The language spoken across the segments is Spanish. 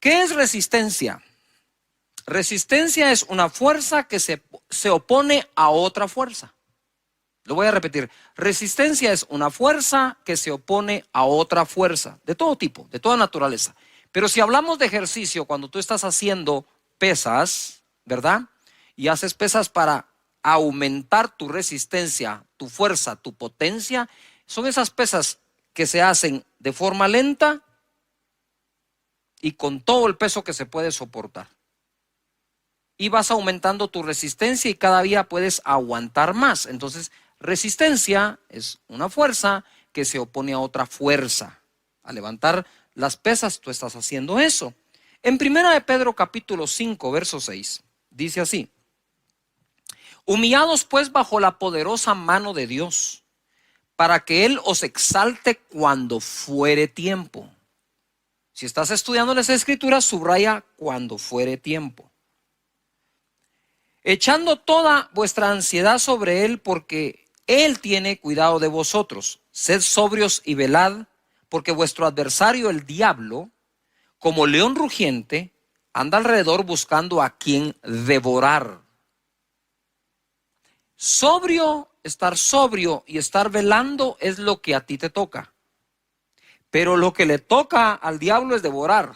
¿Qué es resistencia? Resistencia es una fuerza que se opone a otra fuerza. Lo voy a repetir. Resistencia es una fuerza que se opone a otra fuerza, de todo tipo, de toda naturaleza. Pero si hablamos de ejercicio, cuando tú estás haciendo pesas, ¿verdad? Y haces pesas para aumentar tu resistencia, tu fuerza, tu potencia, son esas pesas que se hacen de forma lenta y con todo el peso que se puede soportar. Y vas aumentando tu resistencia y cada día puedes aguantar más. Entonces, resistencia es una fuerza que se opone a otra fuerza. Al levantar las pesas, tú estás haciendo eso. En 1 de Pedro capítulo 5, verso 6, dice así: humillados pues bajo la poderosa mano de Dios, para que Él os exalte cuando fuere tiempo. Si estás estudiando las Escrituras, subraya cuando fuere tiempo. Echando toda vuestra ansiedad sobre Él, porque Él tiene cuidado de vosotros. Sed sobrios y velad, porque vuestro adversario, el diablo, como león rugiente, anda alrededor buscando a quien devorar. Estar sobrio y estar velando es lo que a ti te toca. Pero lo que le toca al diablo es devorar.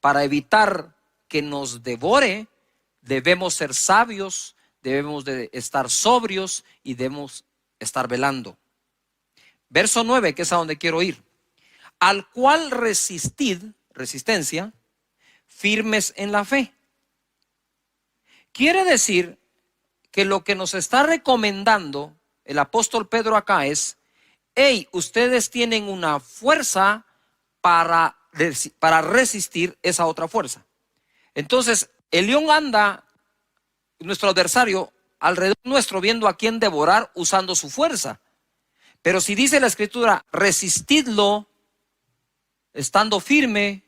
Para evitar que nos devore, debemos ser sabios, debemos de estar sobrios y debemos estar velando. Verso 9, que es a donde quiero ir. Al cual resistid, resistencia, firmes en la fe. Quiere decir que lo que nos está recomendando el apóstol Pedro acá es: hey, ustedes tienen una fuerza para resistir esa otra fuerza. Entonces, el león anda, nuestro adversario, alrededor nuestro, viendo a quién devorar usando su fuerza. Pero si dice la Escritura, resistidlo estando firme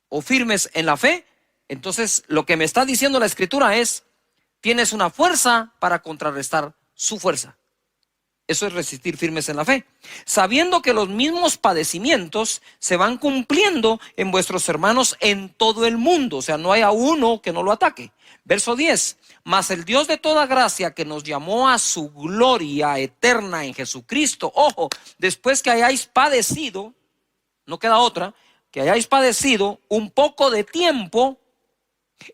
o firmes en la fe, entonces lo que me está diciendo la Escritura es: tienes una fuerza para contrarrestar su fuerza. Eso es resistir firmes en la fe, sabiendo que los mismos padecimientos se van cumpliendo en vuestros hermanos en todo el mundo. O sea, no hay a uno que no lo ataque. Verso 10, mas el Dios de toda gracia, que nos llamó a su gloria eterna en Jesucristo. Ojo, después que hayáis padecido, no queda otra, que hayáis padecido un poco de tiempo,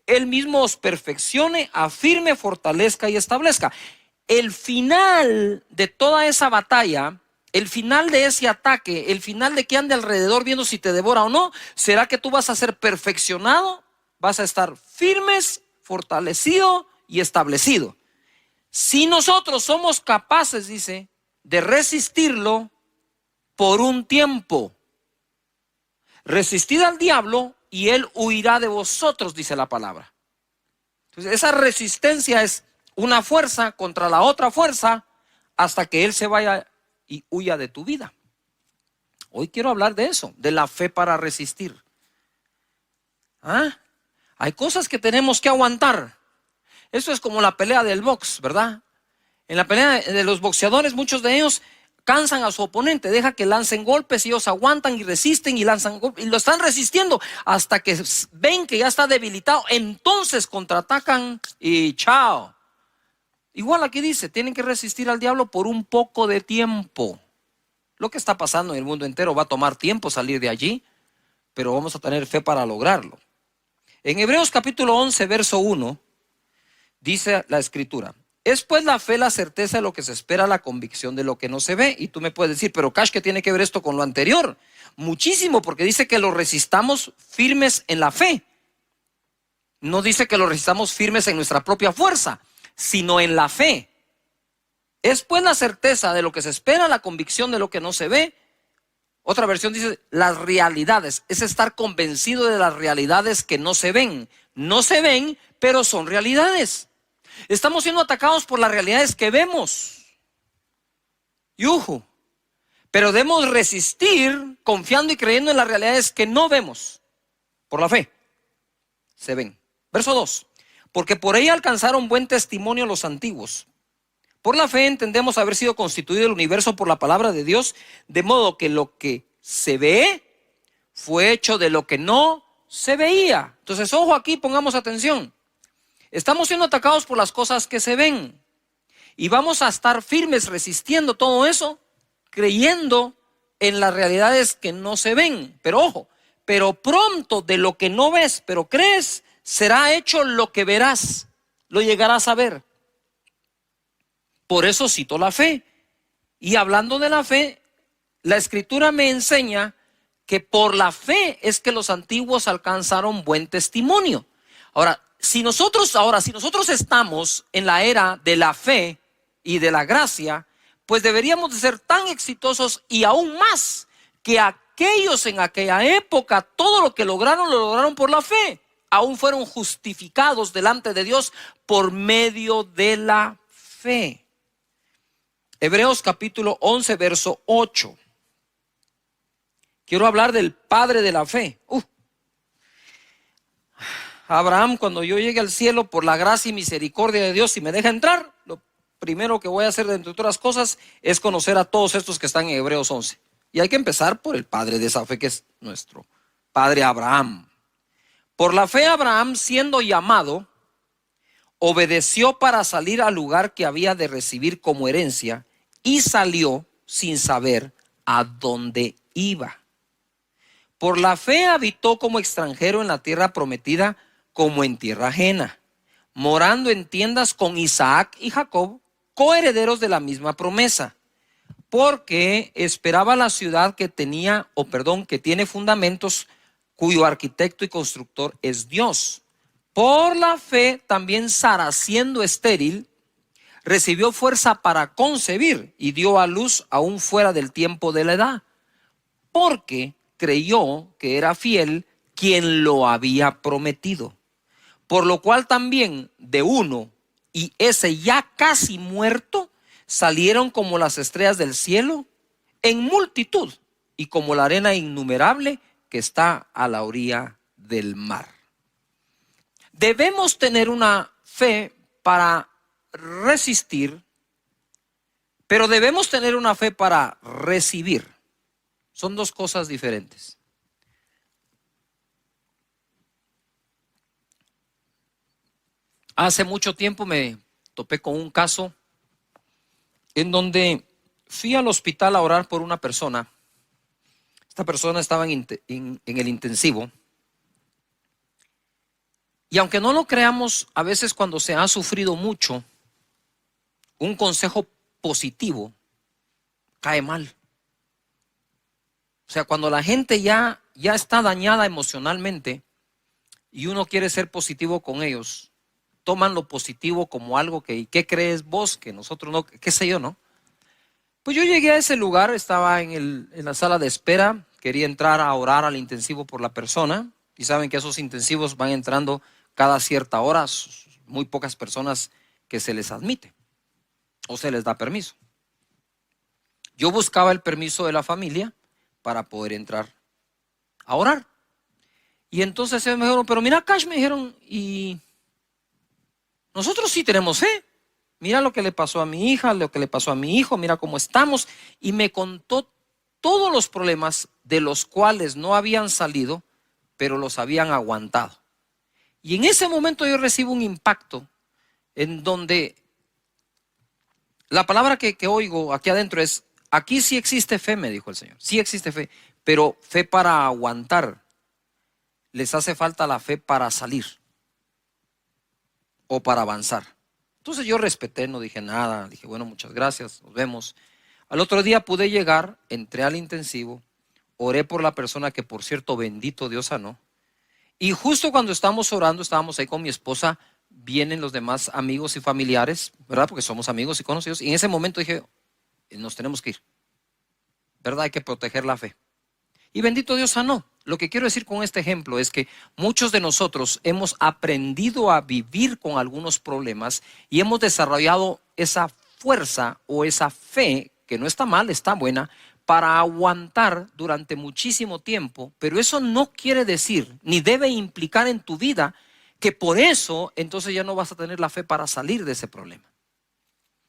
Él mismo os perfeccione, afirme, fortalezca y establezca. El final de toda esa batalla, el final de ese ataque, el final de que ande alrededor viendo si te devora o no, será que tú vas a ser perfeccionado, vas a estar firmes, fortalecido y establecido. Si nosotros somos capaces, dice, de resistirlo por un tiempo, resistid al diablo y él huirá de vosotros, dice la palabra. Entonces, esa resistencia es una fuerza contra la otra fuerza hasta que él se vaya y huya de tu vida. Hoy quiero hablar de eso, de la fe para resistir. Hay cosas que tenemos que aguantar. Eso es como la pelea del box, ¿verdad? En la pelea de los boxeadores, muchos de ellos cansan a su oponente, deja que lancen golpes y ellos aguantan y resisten y lanzan golpes y lo están resistiendo hasta que ven que ya está debilitado. Entonces contraatacan y chao. Igual aquí dice, tienen que resistir al diablo por un poco de tiempo. Lo que está pasando en el mundo entero va a tomar tiempo salir de allí, pero vamos a tener fe para lograrlo. En Hebreos capítulo 11, verso 1, dice la Escritura: es pues la fe la certeza de lo que se espera, la convicción de lo que no se ve. Y tú me puedes decir, pero Cash, ¿qué tiene que ver esto con lo anterior? Muchísimo, porque dice que lo resistamos firmes en la fe. No dice que lo resistamos firmes en nuestra propia fuerza, sino en la fe. Es pues la certeza de lo que se espera, la convicción de lo que no se ve. Otra versión dice las realidades. Es estar convencido de las realidades que no se ven. No se ven, pero son realidades. Estamos siendo atacados por las realidades que vemos. Pero debemos resistir confiando y creyendo en las realidades que no vemos. Por la fe se ven. Verso 2. Porque por ella alcanzaron buen testimonio los antiguos. Por la fe entendemos haber sido constituido el universo por la palabra de Dios, de modo que lo que se ve fue hecho de lo que no se veía. Entonces, ojo aquí, pongamos atención. Estamos siendo atacados por las cosas que se ven. Y vamos a estar firmes resistiendo todo eso, creyendo en las realidades que no se ven. Pero ojo, pero pronto de lo que no ves, pero crees, será hecho lo que verás. Lo llegarás a ver. Por eso cito la fe. Y hablando de la fe, la Escritura me enseña que por la fe es que los antiguos alcanzaron buen testimonio. Si nosotros estamos en la era de la fe y de la gracia, pues deberíamos de ser tan exitosos y aún más que aquellos en aquella época. Todo lo que lograron, lo lograron por la fe. Aún fueron justificados delante de Dios por medio de la fe. Hebreos capítulo 11, verso 8. Quiero hablar del padre de la fe. Abraham, cuando yo llegue al cielo por la gracia y misericordia de Dios, si me deja entrar, lo primero que voy a hacer, entre otras cosas, es conocer a todos estos que están en Hebreos 11. Y hay que empezar por el padre de esa fe, que es nuestro padre Abraham. Por la fe Abraham, siendo llamado, obedeció para salir al lugar que había de recibir como herencia, y salió sin saber a dónde iba. Por la fe habitó como extranjero en la tierra prometida, como en tierra ajena, morando en tiendas con Isaac y Jacob, coherederos de la misma promesa, porque esperaba la ciudad que tiene fundamentos, cuyo arquitecto y constructor es Dios. Por la fe también Sara, siendo estéril, recibió fuerza para concebir y dio a luz aún fuera del tiempo de la edad, porque creyó que era fiel quien lo había prometido. Por lo cual también de uno, y ese ya casi muerto, salieron como las estrellas del cielo en multitud, y como la arena innumerable que está a la orilla del mar. Debemos tener una fe para resistir, pero debemos tener una fe para recibir. Son dos cosas diferentes. Hace mucho tiempo me topé con un caso en donde fui al hospital a orar por una persona. Esta persona estaba en el intensivo. Y aunque no lo creamos, a veces cuando se ha sufrido mucho, un consejo positivo cae mal. O sea, cuando la gente ya está dañada emocionalmente y uno quiere ser positivo con ellos, toman lo positivo como algo que, ¿qué crees vos? Que nosotros no, qué sé yo, ¿no? Pues yo llegué a ese lugar, estaba en la sala de espera, quería entrar a orar al intensivo por la persona, y saben que esos intensivos van entrando cada cierta hora, muy pocas personas que se les admite o se les da permiso. Yo buscaba el permiso de la familia para poder entrar a orar. Y entonces ellos me dijeron, pero mira, Cash, me dijeron, y nosotros sí tenemos fe. Mira lo que le pasó a mi hija, lo que le pasó a mi hijo, mira cómo estamos. Y me contó todos los problemas de los cuales no habían salido, pero los habían aguantado. Y en ese momento yo recibo un impacto en donde la palabra que oigo aquí adentro es, aquí sí existe fe, me dijo el Señor, sí existe fe, pero fe para aguantar. Les hace falta la fe para salir o para avanzar. Entonces yo respeté, no dije nada, dije, bueno, muchas gracias, nos vemos. Al otro día pude llegar, entré al intensivo, oré por la persona que, por cierto, bendito Dios sanó. Y justo cuando estábamos orando, estábamos ahí con mi esposa, vienen los demás amigos y familiares, ¿verdad? Porque somos amigos y conocidos. Y en ese momento dije, nos tenemos que ir, ¿verdad? Hay que proteger la fe. Y bendito Dios sanó. Lo que quiero decir con este ejemplo es que muchos de nosotros hemos aprendido a vivir con algunos problemas y hemos desarrollado esa fuerza o esa fe, que no está mal, está buena, para aguantar durante muchísimo tiempo. Pero eso no quiere decir, ni debe implicar en tu vida, que por eso entonces ya no vas a tener la fe para salir de ese problema,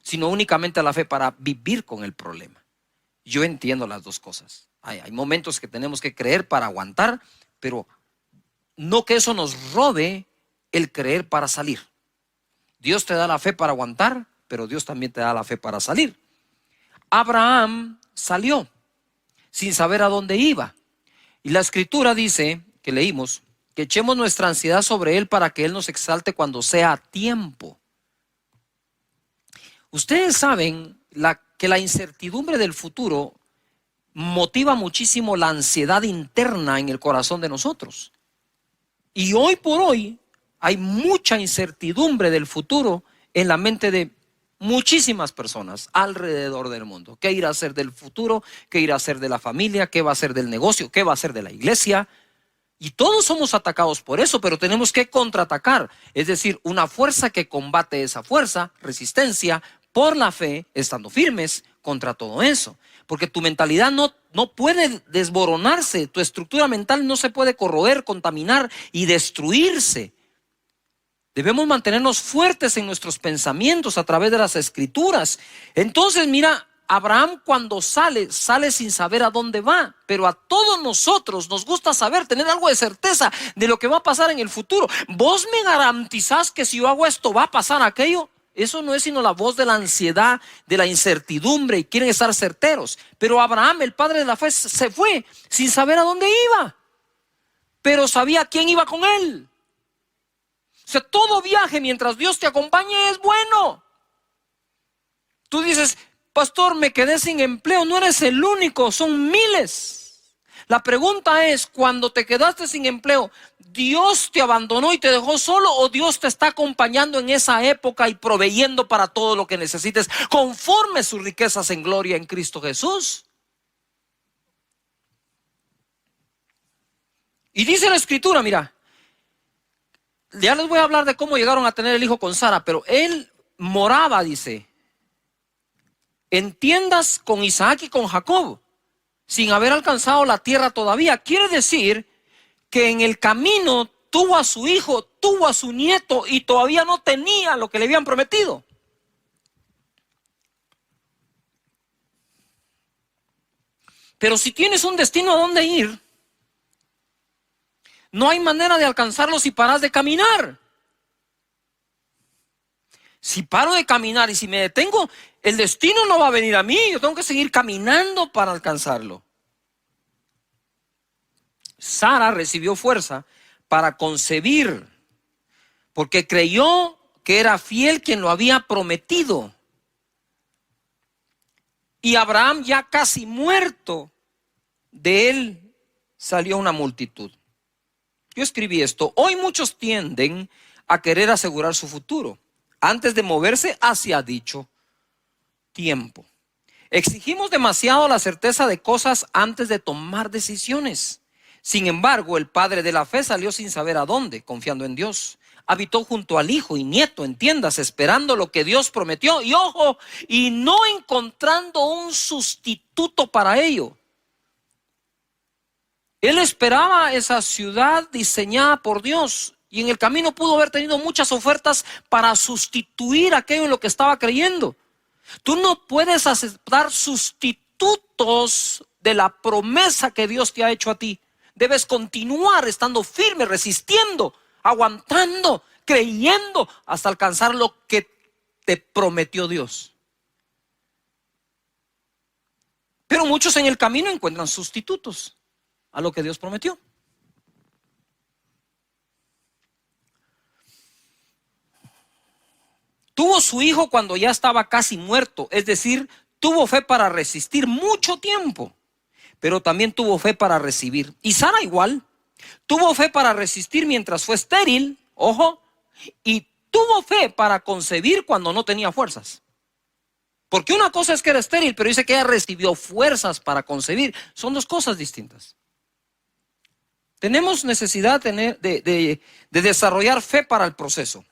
sino únicamente la fe para vivir con el problema. Yo entiendo las dos cosas. Hay momentos que tenemos que creer para aguantar, pero no que eso nos robe el creer para salir. Dios te da la fe para aguantar, pero Dios también te da la fe para salir. Abraham salió sin saber a dónde iba. Y la escritura dice, que leímos, que echemos nuestra ansiedad sobre él para que él nos exalte cuando sea tiempo. Ustedes saben que la incertidumbre del futuro motiva muchísimo la ansiedad interna en el corazón de nosotros. Y hoy por hoy hay mucha incertidumbre del futuro en la mente de muchísimas personas alrededor del mundo. ¿Qué irá a ser del futuro? ¿Qué irá a ser de la familia? ¿Qué va a ser del negocio? ¿Qué va a ser de la iglesia? Y todos somos atacados por eso, pero tenemos que contraatacar. Es decir, una fuerza que combate esa fuerza, resistencia, por la fe, estando firmes contra todo eso. Porque tu mentalidad no puede desboronarse, tu estructura mental no se puede corroer, contaminar y destruirse. Debemos mantenernos fuertes en nuestros pensamientos a través de las escrituras. Entonces, mira, Abraham cuando sale sin saber a dónde va. Pero a todos nosotros nos gusta saber, tener algo de certeza de lo que va a pasar en el futuro. ¿Vos me garantizás que si yo hago esto va a pasar aquello? Eso no es sino la voz de la ansiedad, de la incertidumbre, y quieren estar certeros. Pero Abraham, el padre de la fe, se fue sin saber a dónde iba, pero sabía quién iba con él. O sea, todo viaje mientras Dios te acompañe es bueno. Tú dices, pastor, me quedé sin empleo. No eres el único, son miles. La pregunta es, cuando te quedaste sin empleo, ¿Dios te abandonó y te dejó solo, o Dios te está acompañando en esa época y proveyendo para todo lo que necesites conforme sus riquezas en gloria en Cristo Jesús? Y dice la escritura, mira, ya les voy a hablar de cómo llegaron a tener el hijo con Sara, pero él moraba, dice, en tiendas con Isaac y con Jacob, sin haber alcanzado la tierra todavía. Quiere decir que en el camino tuvo a su hijo, tuvo a su nieto y todavía no tenía lo que le habían prometido. Pero si tienes un destino a dónde ir, no hay manera de alcanzarlo si paras de caminar. Si paro de caminar y si me detengo, el destino no va a venir a mí. Yo tengo que seguir caminando para alcanzarlo. Sara recibió fuerza para concebir, porque creyó que era fiel quien lo había prometido. Y Abraham, ya casi muerto, de él salió una multitud. Yo escribí esto: hoy muchos tienden a querer asegurar su futuro antes de moverse hacia dicho tiempo. Exigimos demasiado la certeza de cosas antes de tomar decisiones. Sin embargo, el padre de la fe salió sin saber a dónde, confiando en Dios. Habitó junto al hijo y nieto en tiendas, esperando lo que Dios prometió. Y ojo, y no encontrando un sustituto para ello. Él esperaba esa ciudad diseñada por Dios. Y en el camino pudo haber tenido muchas ofertas para sustituir aquello en lo que estaba creyendo. Tú no puedes aceptar sustitutos de la promesa que Dios te ha hecho a ti. Debes continuar estando firme, resistiendo, aguantando, creyendo hasta alcanzar lo que te prometió Dios. Pero muchos en el camino encuentran sustitutos a lo que Dios prometió. Tuvo su hijo cuando ya estaba casi muerto, es decir, tuvo fe para resistir mucho tiempo, pero también tuvo fe para recibir. Y Sara igual, tuvo fe para resistir mientras fue estéril, ojo, y tuvo fe para concebir cuando no tenía fuerzas. Porque una cosa es que era estéril, pero dice que ella recibió fuerzas para concebir. Son dos cosas distintas. Tenemos necesidad de desarrollar fe para el proceso.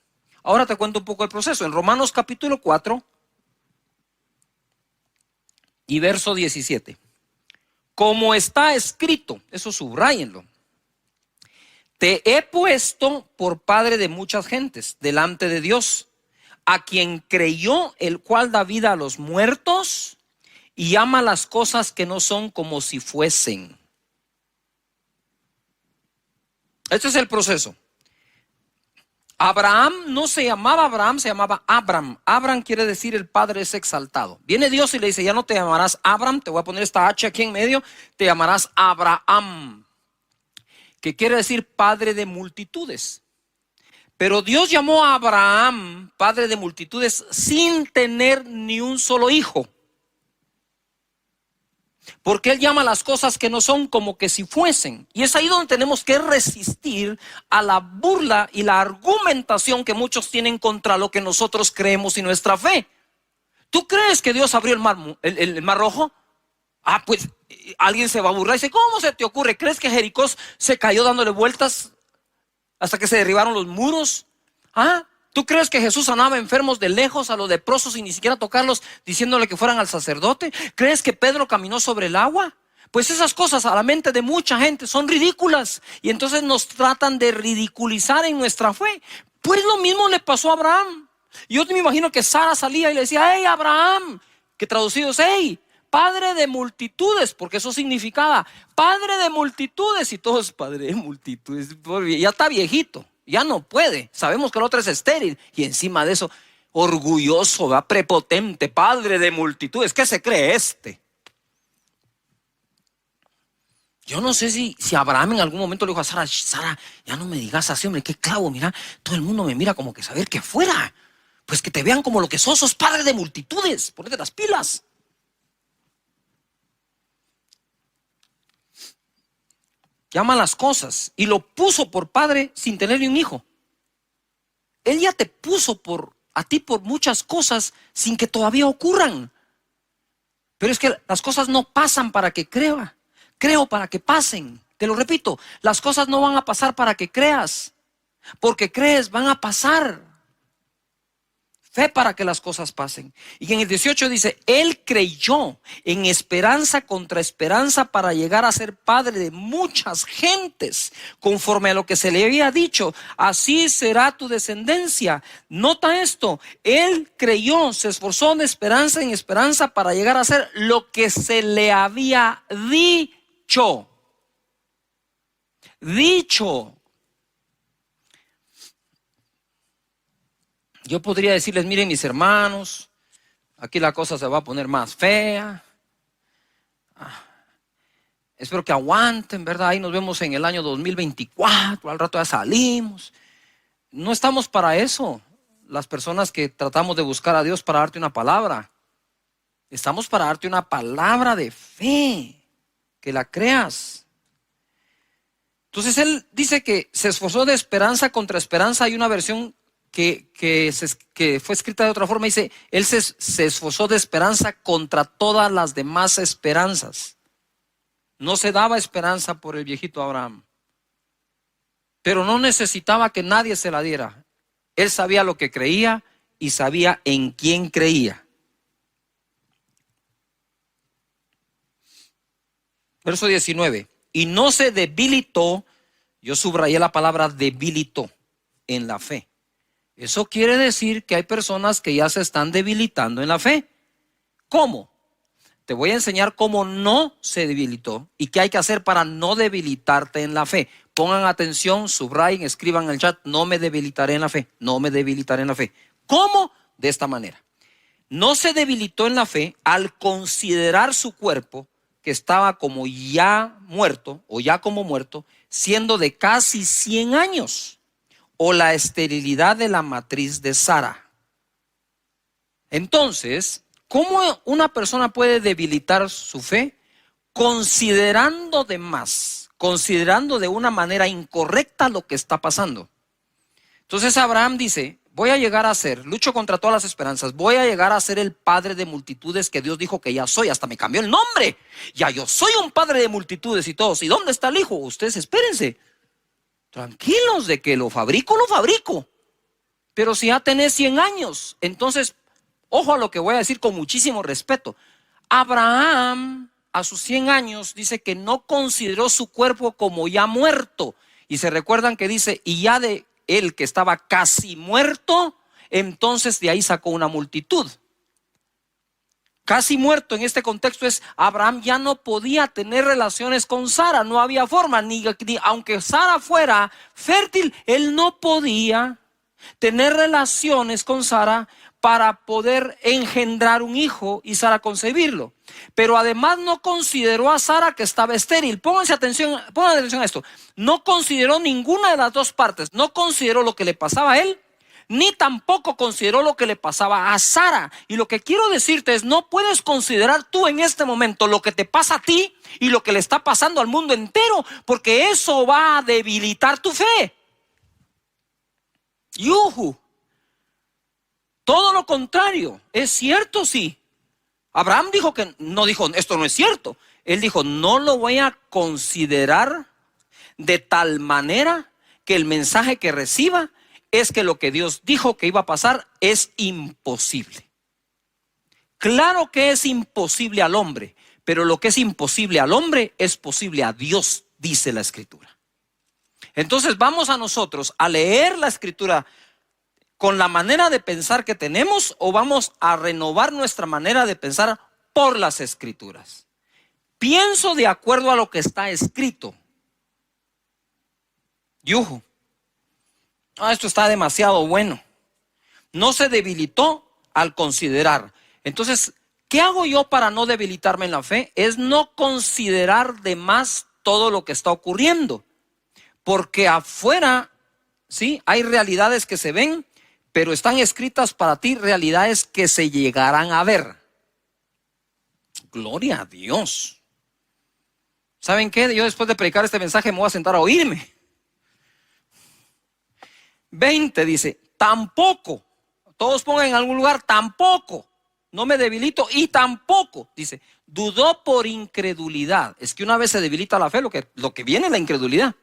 Ahora te cuento un poco el proceso. En Romanos capítulo 4 y verso 17. Como está escrito, eso subráyenlo: te he puesto por padre de muchas gentes delante de Dios, a quien creyó, el cual da vida a los muertos y ama las cosas que no son como si fuesen. Este es el proceso. Abraham no se llamaba Abraham, se llamaba Abram. Abram quiere decir el Padre es exaltado. Viene Dios y le dice, ya no te llamarás Abram, te voy a poner esta H aquí en medio, te llamarás Abraham, que quiere decir Padre de multitudes. Pero Dios llamó a Abraham Padre de multitudes sin tener ni un solo hijo. Porque Él llama las cosas que no son como que si fuesen. Y es ahí donde tenemos que resistir a la burla y la argumentación que muchos tienen contra lo que nosotros creemos y nuestra fe. ¿Tú crees que Dios abrió el mar rojo? Ah, pues alguien se va a burlar y dice, ¿cómo se te ocurre? ¿Crees que Jericó se cayó dándole vueltas hasta que se derribaron los muros? ¿Ah? ¿Tú crees que Jesús sanaba enfermos de lejos, a los leprosos, y ni siquiera tocarlos, diciéndole que fueran al sacerdote? ¿Crees que Pedro caminó sobre el agua? Pues esas cosas a la mente de mucha gente son ridículas, y entonces nos tratan de ridiculizar en nuestra fe. Pues lo mismo le pasó a Abraham. Yo me imagino que Sara salía y le decía, hey Abraham, que traducido es, hey, Padre de multitudes, porque eso significaba Padre de multitudes, y todos Padre de multitudes, ya está viejito. Ya no puede, sabemos que el otro es estéril, y encima de eso, orgulloso, ¿verdad? Prepotente, padre de multitudes. ¿Qué se cree este? Yo no sé si Abraham en algún momento le dijo a Sara, Sara, ya no me digas así, hombre, qué clavo, mira, todo el mundo me mira como que saber que fuera, pues que te vean como lo que sos padre de multitudes, ponete las pilas. Llama las cosas y lo puso por padre sin tener ni un hijo. Él ya te puso a ti por muchas cosas sin que todavía ocurran. Pero es que las cosas no pasan para que creo para que pasen. Te lo repito, las cosas no van a pasar para que creas, porque crees, van a pasar. Fe para que las cosas pasen. Y en el 18 dice, Él creyó en esperanza contra esperanza para llegar a ser padre de muchas gentes, conforme a lo que se le había dicho, así será tu descendencia. Nota esto, Él creyó, se esforzó de esperanza en esperanza para llegar a ser lo que se le había dicho. Yo podría decirles, miren mis hermanos, aquí la cosa se va a poner más fea. Espero que aguanten, ¿verdad? Ahí nos vemos en el año 2024, al rato ya salimos. No estamos para eso, las personas que tratamos de buscar a Dios para darte una palabra. Estamos para darte una palabra de fe, que la creas. Entonces Él dice que se esforzó de esperanza contra esperanza. Hay una versión que fue escrita de otra forma, dice, Él se esforzó de esperanza contra todas las demás esperanzas. No se daba esperanza por el viejito Abraham, pero no necesitaba que nadie se la diera. Él sabía lo que creía y sabía en quién creía. Verso 19, y no se debilitó, yo subrayé la palabra debilitó, en la fe. Eso quiere decir que hay personas que ya se están debilitando en la fe. ¿Cómo? Te voy a enseñar cómo no se debilitó y qué hay que hacer para no debilitarte en la fe. Pongan atención, subrayen, escriban en el chat, no me debilitaré en la fe, no me debilitaré en la fe. ¿Cómo? De esta manera. No se debilitó en la fe al considerar su cuerpo, que estaba como ya muerto o ya como muerto, siendo de casi 100 años. O la esterilidad de la matriz de Sara. Entonces, ¿cómo una persona puede debilitar su fe? Considerando de más, considerando de una manera incorrecta lo que está pasando. Entonces Abraham dice, voy a llegar a ser, lucho contra todas las esperanzas, voy a llegar a ser el padre de multitudes que Dios dijo que ya soy, hasta me cambió el nombre. Ya yo soy un padre de multitudes y todos. ¿Y dónde está el hijo? Ustedes espérense. Tranquilos, de que lo fabrico. Pero si ya tenés 100 años, entonces, ojo a lo que voy a decir con muchísimo respeto. Abraham, a sus 100 años, dice que no consideró su cuerpo como ya muerto. Y se recuerdan que dice, y ya de él que estaba casi muerto, entonces de ahí sacó una multitud. casi muerto en este contexto es, Abraham ya no podía tener relaciones con Sara, no había forma, ni aunque Sara fuera fértil, él no podía tener relaciones con Sara para poder engendrar un hijo y Sara concebirlo. Pero además no consideró a Sara que estaba estéril. Pongan atención a esto. No consideró ninguna de las dos partes. No consideró lo que le pasaba a él, ni tampoco consideró lo que le pasaba a Sara. Y lo que quiero decirte es, no puedes considerar tú en este momento lo que te pasa a ti y lo que le está pasando al mundo entero, porque eso va a debilitar tu fe. ¡Yuhu! Todo lo contrario, es cierto, sí. Abraham dijo que no, dijo esto no es cierto. Él dijo, no lo voy a considerar de tal manera que el mensaje que reciba es que lo que Dios dijo que iba a pasar es imposible. Claro que es imposible al hombre, pero lo que es imposible al hombre es posible a Dios, dice la Escritura. Entonces vamos a nosotros a leer la Escritura con la manera de pensar que tenemos, o vamos a renovar nuestra manera de pensar por las Escrituras. Pienso de acuerdo a lo que está escrito. Yuhu. Esto está demasiado bueno. No se debilitó al considerar. Entonces, ¿qué hago yo para no debilitarme en la fe? Es no considerar de más todo lo que está ocurriendo. Porque afuera, sí, hay realidades que se ven, pero están escritas para ti realidades que se llegarán a ver. Gloria a Dios. ¿Saben qué? Yo después de predicar este mensaje me voy a sentar a oírme. 20 dice, tampoco. Todos pongan en algún lugar, tampoco. No me debilito y tampoco. Dice, dudó por incredulidad. Es que una vez se debilita la fe, lo que viene es la incredulidad.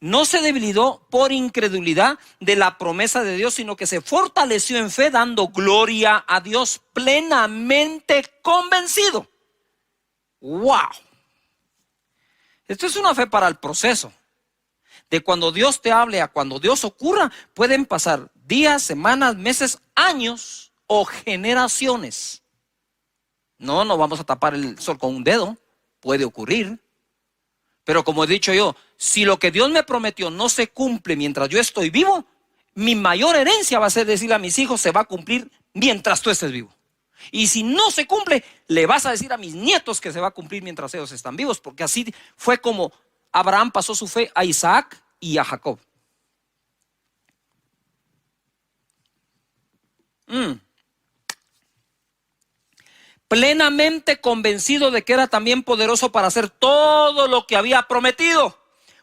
No se debilitó por incredulidad de la promesa de Dios, sino que se fortaleció en fe, dando gloria a Dios, plenamente convencido. ¡Wow! Esto es una fe para el proceso. De cuando Dios te hable a cuando Dios ocurra, pueden pasar días, semanas, meses, años o generaciones. No vamos a tapar el sol con un dedo. Puede ocurrir. Pero como he dicho yo, si lo que Dios me prometió no se cumple mientras yo estoy vivo, mi mayor herencia va a ser decirle a mis hijos, se va a cumplir mientras tú estés vivo. Y si no se cumple, le vas a decir a mis nietos que se va a cumplir mientras ellos están vivos, porque así fue como Abraham pasó su fe a Isaac y a Jacob. Plenamente convencido de que era también poderoso para hacer todo lo que había prometido,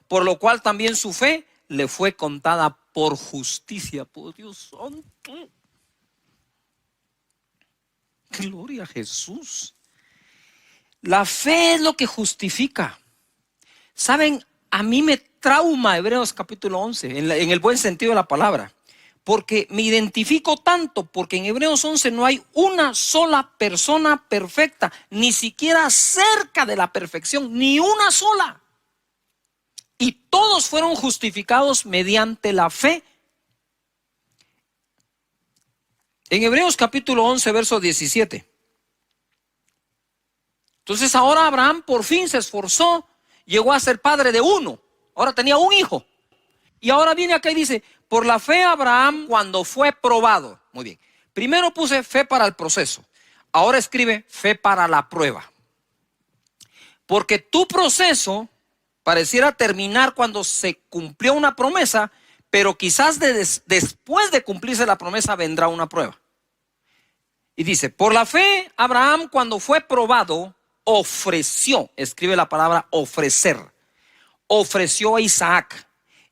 por lo cual también su fe le fue contada por justicia. Por Dios santo. Gloria a Jesús. La fe es lo que justifica. Saben, a mí me trauma Hebreos capítulo 11, en el buen sentido de la palabra. Porque me identifico tanto, porque en Hebreos 11 no hay una sola persona perfecta, ni siquiera cerca de la perfección, ni una sola. Y todos fueron justificados mediante la fe. En Hebreos capítulo 11, verso 17. Entonces ahora Abraham por fin se esforzó, llegó a ser padre de uno. Ahora tenía un hijo. Y ahora viene acá y dice, por la fe Abraham cuando fue probado. Muy bien. Primero puse fe para el proceso. Ahora escribe fe para la prueba. Porque tu proceso pareciera terminar cuando se cumplió una promesa, pero quizás después de cumplirse la promesa vendrá una prueba. Y dice, por la fe Abraham cuando fue probado ofreció, escribe la palabra ofrecer, ofreció a Isaac.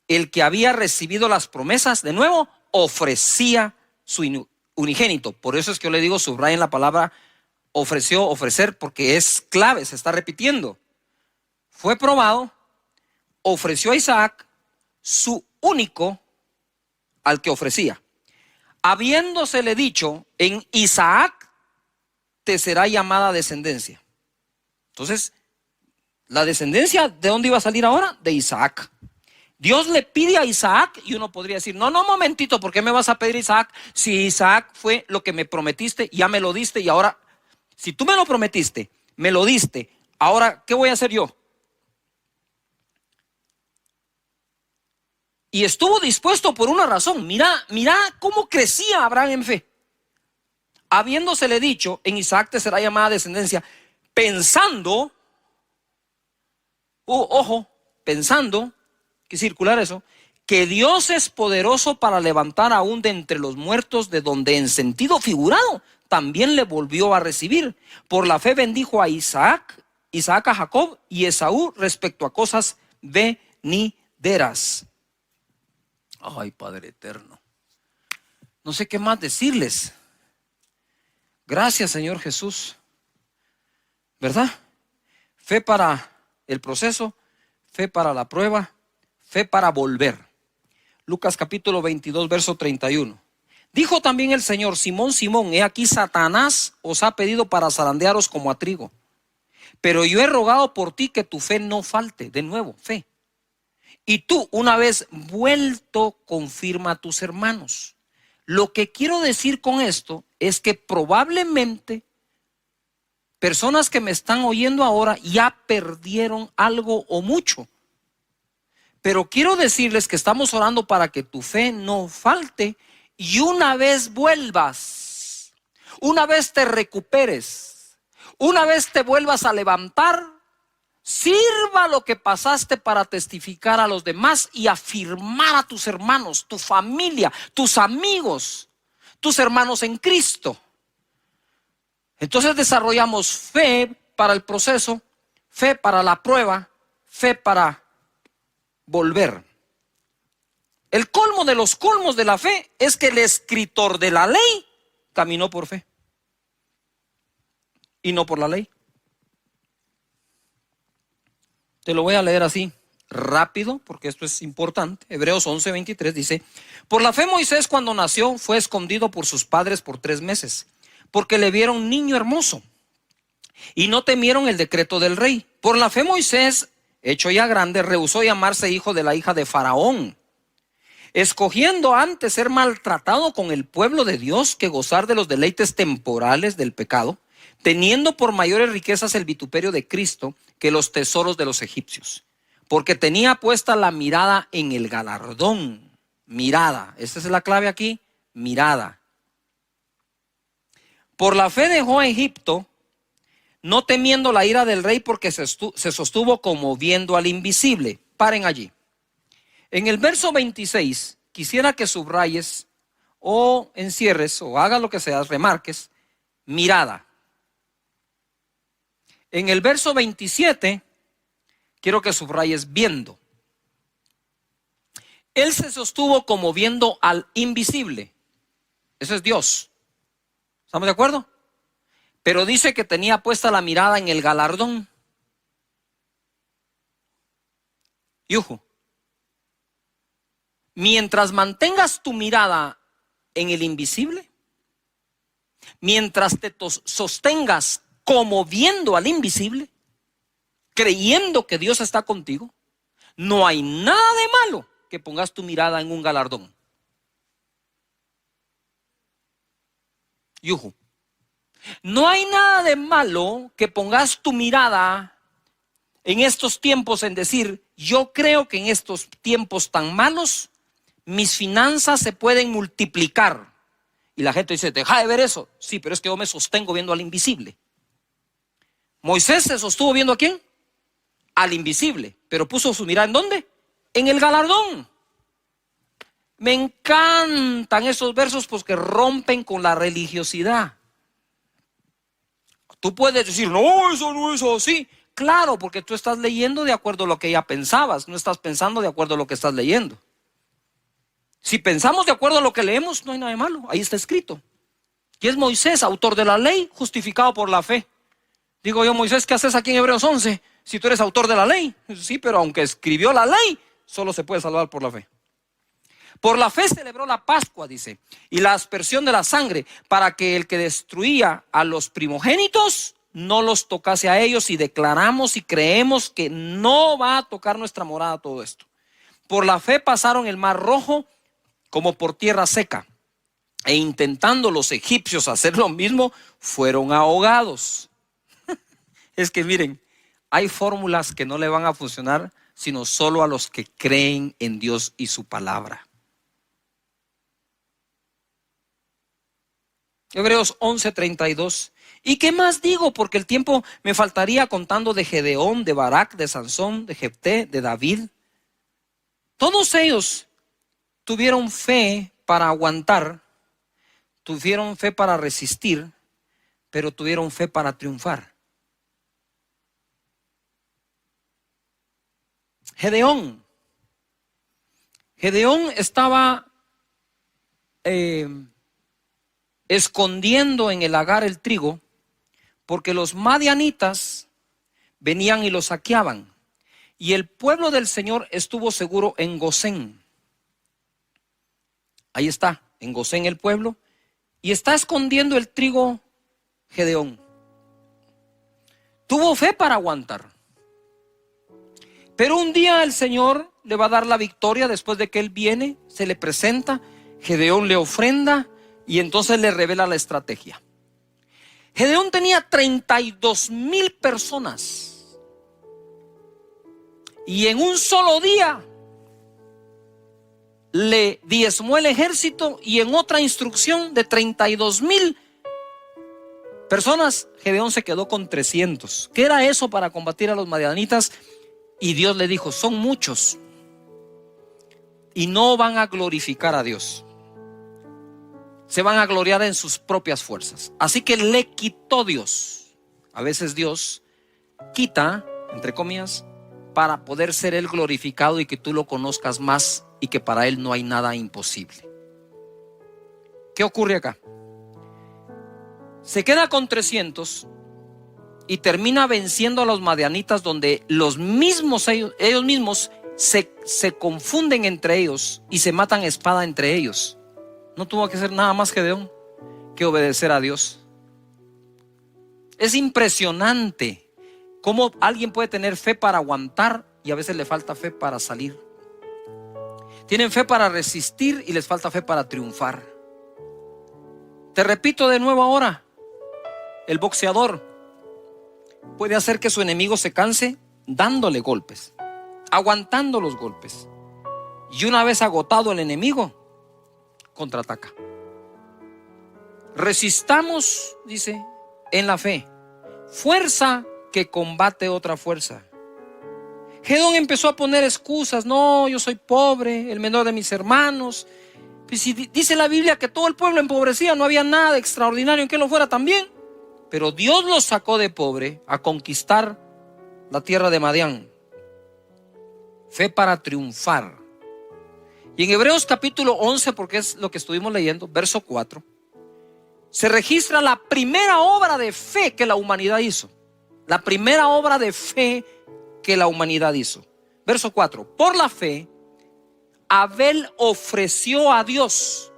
El que había recibido las promesas, de nuevo, ofrecía su unigénito. Por eso es que yo le digo, subrayen la palabra ofreció, ofrecer, porque es clave, se está repitiendo. Fue probado, ofreció a Isaac su único al que ofrecía. Habiéndosele dicho, en Isaac te será llamada descendencia. Entonces, la descendencia, ¿de dónde iba a salir ahora? De Isaac. Dios le pide a Isaac y uno podría decir, no, momentito, ¿por qué me vas a pedir Isaac? Si Isaac fue lo que me prometiste, ya me lo diste y ahora Si tú me lo prometiste, me lo diste, ahora, ¿qué voy a hacer yo? Y estuvo dispuesto por una razón. Mira cómo crecía Abraham en fe. Habiéndosele dicho, en Isaac te será llamada descendencia, pensando, pensando, que circular eso, que Dios es poderoso para levantar aún de entre los muertos, de donde en sentido figurado también le volvió a recibir. Por la fe bendijo a Isaac a Jacob y Esaú respecto a cosas venideras. Ay, Padre eterno, no sé qué más decirles. Gracias, Señor Jesús, ¿verdad? Fe para el proceso, fe para la prueba, fe para volver. Lucas capítulo 22, verso 31. Dijo también el Señor: Simón, Simón, he aquí Satanás os ha pedido para zarandearos como a trigo, pero yo he rogado por ti que tu fe no falte. De nuevo, fe. Y tú, una vez vuelto, confirma a tus hermanos. Lo que quiero decir con esto es que probablemente personas que me están oyendo ahora ya perdieron algo o mucho. Pero quiero decirles que estamos orando para que tu fe no falte, y una vez vuelvas, una vez te recuperes, una vez te vuelvas a levantar, sirva lo que pasaste para testificar a los demás y afirmar a tus hermanos, tu familia, tus amigos, tus hermanos en Cristo. Entonces desarrollamos fe para el proceso, fe para la prueba, fe para volver. El colmo de los colmos de la fe es que el escritor de la ley caminó por fe y no por la ley. Te lo voy a leer así rápido porque esto es importante. Hebreos 11:23 dice: por la fe Moisés, cuando nació, fue escondido por sus padres por 3 meses, porque le vieron niño hermoso y no temieron el decreto del rey. Por la fe Moisés, hecho ya grande, rehusó llamarse hijo de la hija de Faraón, escogiendo antes ser maltratado con el pueblo de Dios que gozar de los deleites temporales del pecado, teniendo por mayores riquezas el vituperio de Cristo que los tesoros de los egipcios, porque tenía puesta la mirada en el galardón. Mirada, esta es la clave aquí, mirada. Por la fe dejó a Egipto, no temiendo la ira del rey, porque se sostuvo como viendo al invisible. Paren allí. En el verso 26, quisiera que subrayes o encierres o hagas lo que seas, remarques, mirada. En el verso 27, quiero que subrayes viendo. Él se sostuvo como viendo al invisible. Eso es Dios. ¿Estamos de acuerdo? Pero dice que tenía puesta la mirada en el galardón. Yuju. Mientras mantengas tu mirada en el invisible, mientras te sostengas como viendo al invisible, creyendo que Dios está contigo, no hay nada de malo que pongas tu mirada en un galardón. Yuju. No hay nada de malo que pongas tu mirada en estos tiempos en decir: yo creo que en estos tiempos tan malos mis finanzas se pueden multiplicar. Y la gente dice: deja de ver eso. Sí, pero es que yo me sostengo viendo al invisible. Moisés se sostuvo viendo ¿a quién? Al invisible, pero puso su mirada ¿en dónde? En el galardón. Me encantan esos versos porque rompen con la religiosidad. Tú puedes decir: no, eso no es así. Claro, porque tú estás leyendo de acuerdo a lo que ya pensabas, no estás pensando de acuerdo a lo que estás leyendo. Si pensamos de acuerdo a lo que leemos, no hay nada de malo, ahí está escrito. Y es Moisés, autor de la ley, justificado por la fe. Digo yo: Moisés, ¿qué haces aquí en Hebreos 11 si tú eres autor de la ley? Sí, pero aunque escribió la ley, solo se puede salvar por la fe. Por la fe celebró la Pascua, dice, y la aspersión de la sangre, para que el que destruía a los primogénitos no los tocase a ellos, y declaramos y creemos que no va a tocar nuestra morada todo esto. Por la fe pasaron el mar Rojo como por tierra seca, e intentando los egipcios hacer lo mismo, fueron ahogados. Es que miren, hay fórmulas que no le van a funcionar sino solo a los que creen en Dios y su palabra. Hebreos 11:32. ¿Y qué más digo? Porque el tiempo me faltaría contando de Gedeón, de Barak, de Sansón, de Jefté, de David. Todos ellos tuvieron fe para aguantar, tuvieron fe para resistir, pero tuvieron fe para triunfar. Gedeón estaba escondiendo en el lagar el trigo, porque los madianitas venían y lo saqueaban. Y el pueblo del Señor estuvo seguro en Gosén. Ahí está, en Gosén el pueblo. Y está escondiendo el trigo Gedeón. Tuvo fe para aguantar. Pero un día el Señor le va a dar la victoria después de que él viene, se le presenta, Gedeón le ofrenda y entonces le revela la estrategia. Gedeón tenía 32,000 personas y en un solo día le diezmó el ejército, y en otra instrucción de 32,000 personas, Gedeón se quedó con 300. ¿Qué era eso para combatir a los madianitas? Y Dios le dijo, son muchos y no van a glorificar a Dios. Se van a gloriar en sus propias fuerzas. Así que le quitó Dios. A veces Dios quita, entre comillas, para poder ser Él glorificado y que tú lo conozcas más y que para Él no hay nada imposible. ¿Qué ocurre acá? Se queda con 300 y termina venciendo a los madianitas, donde los mismos ellos mismos se confunden entre ellos y se matan a espada entre ellos. No tuvo que hacer nada más Gedeón que obedecer a Dios. Es impresionante cómo alguien puede tener fe para aguantar y a veces le falta fe para salir. Tienen fe para resistir y les falta fe para triunfar. Te repito de nuevo ahora, el boxeador puede hacer que su enemigo se canse dándole golpes, aguantando los golpes. Y una vez agotado el enemigo, contraataca. Resistamos, dice, en la fe, fuerza que combate otra fuerza. Gedeón empezó a poner excusas. No, yo soy pobre, el menor de mis hermanos. Pues si dice la Biblia que todo el pueblo empobrecía, no había nada extraordinario en que lo fuera también. Pero Dios los sacó de pobre a conquistar la tierra de Madián. Fe para triunfar. Y en Hebreos capítulo 11, porque es lo que estuvimos leyendo, verso 4, se registra la primera obra de fe que la humanidad hizo. La primera obra de fe que la humanidad hizo. Verso 4. Por la fe, Abel ofreció a Dios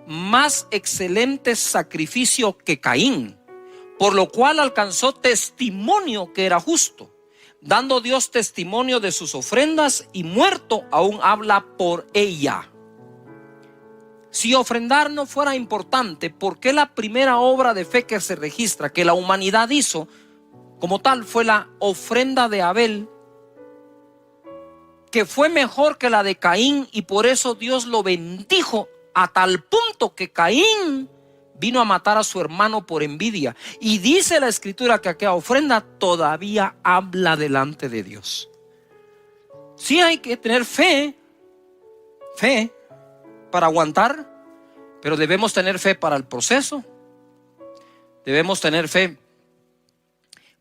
más excelente sacrificio que Caín, por lo cual alcanzó testimonio que era justo, dando Dios testimonio de sus ofrendas, y muerto aún habla por ella. Si ofrendar no fuera importante, ¿por qué la primera obra de fe que se registra, que la humanidad hizo como tal, fue la ofrenda de Abel, que fue mejor que la de Caín? Y por eso Dios lo bendijo a tal punto que Caín vino a matar a su hermano por envidia. Y dice la escritura que aquella ofrenda todavía habla delante de Dios. Sí, hay que tener fe para aguantar, pero debemos tener fe para el proceso. Debemos tener fe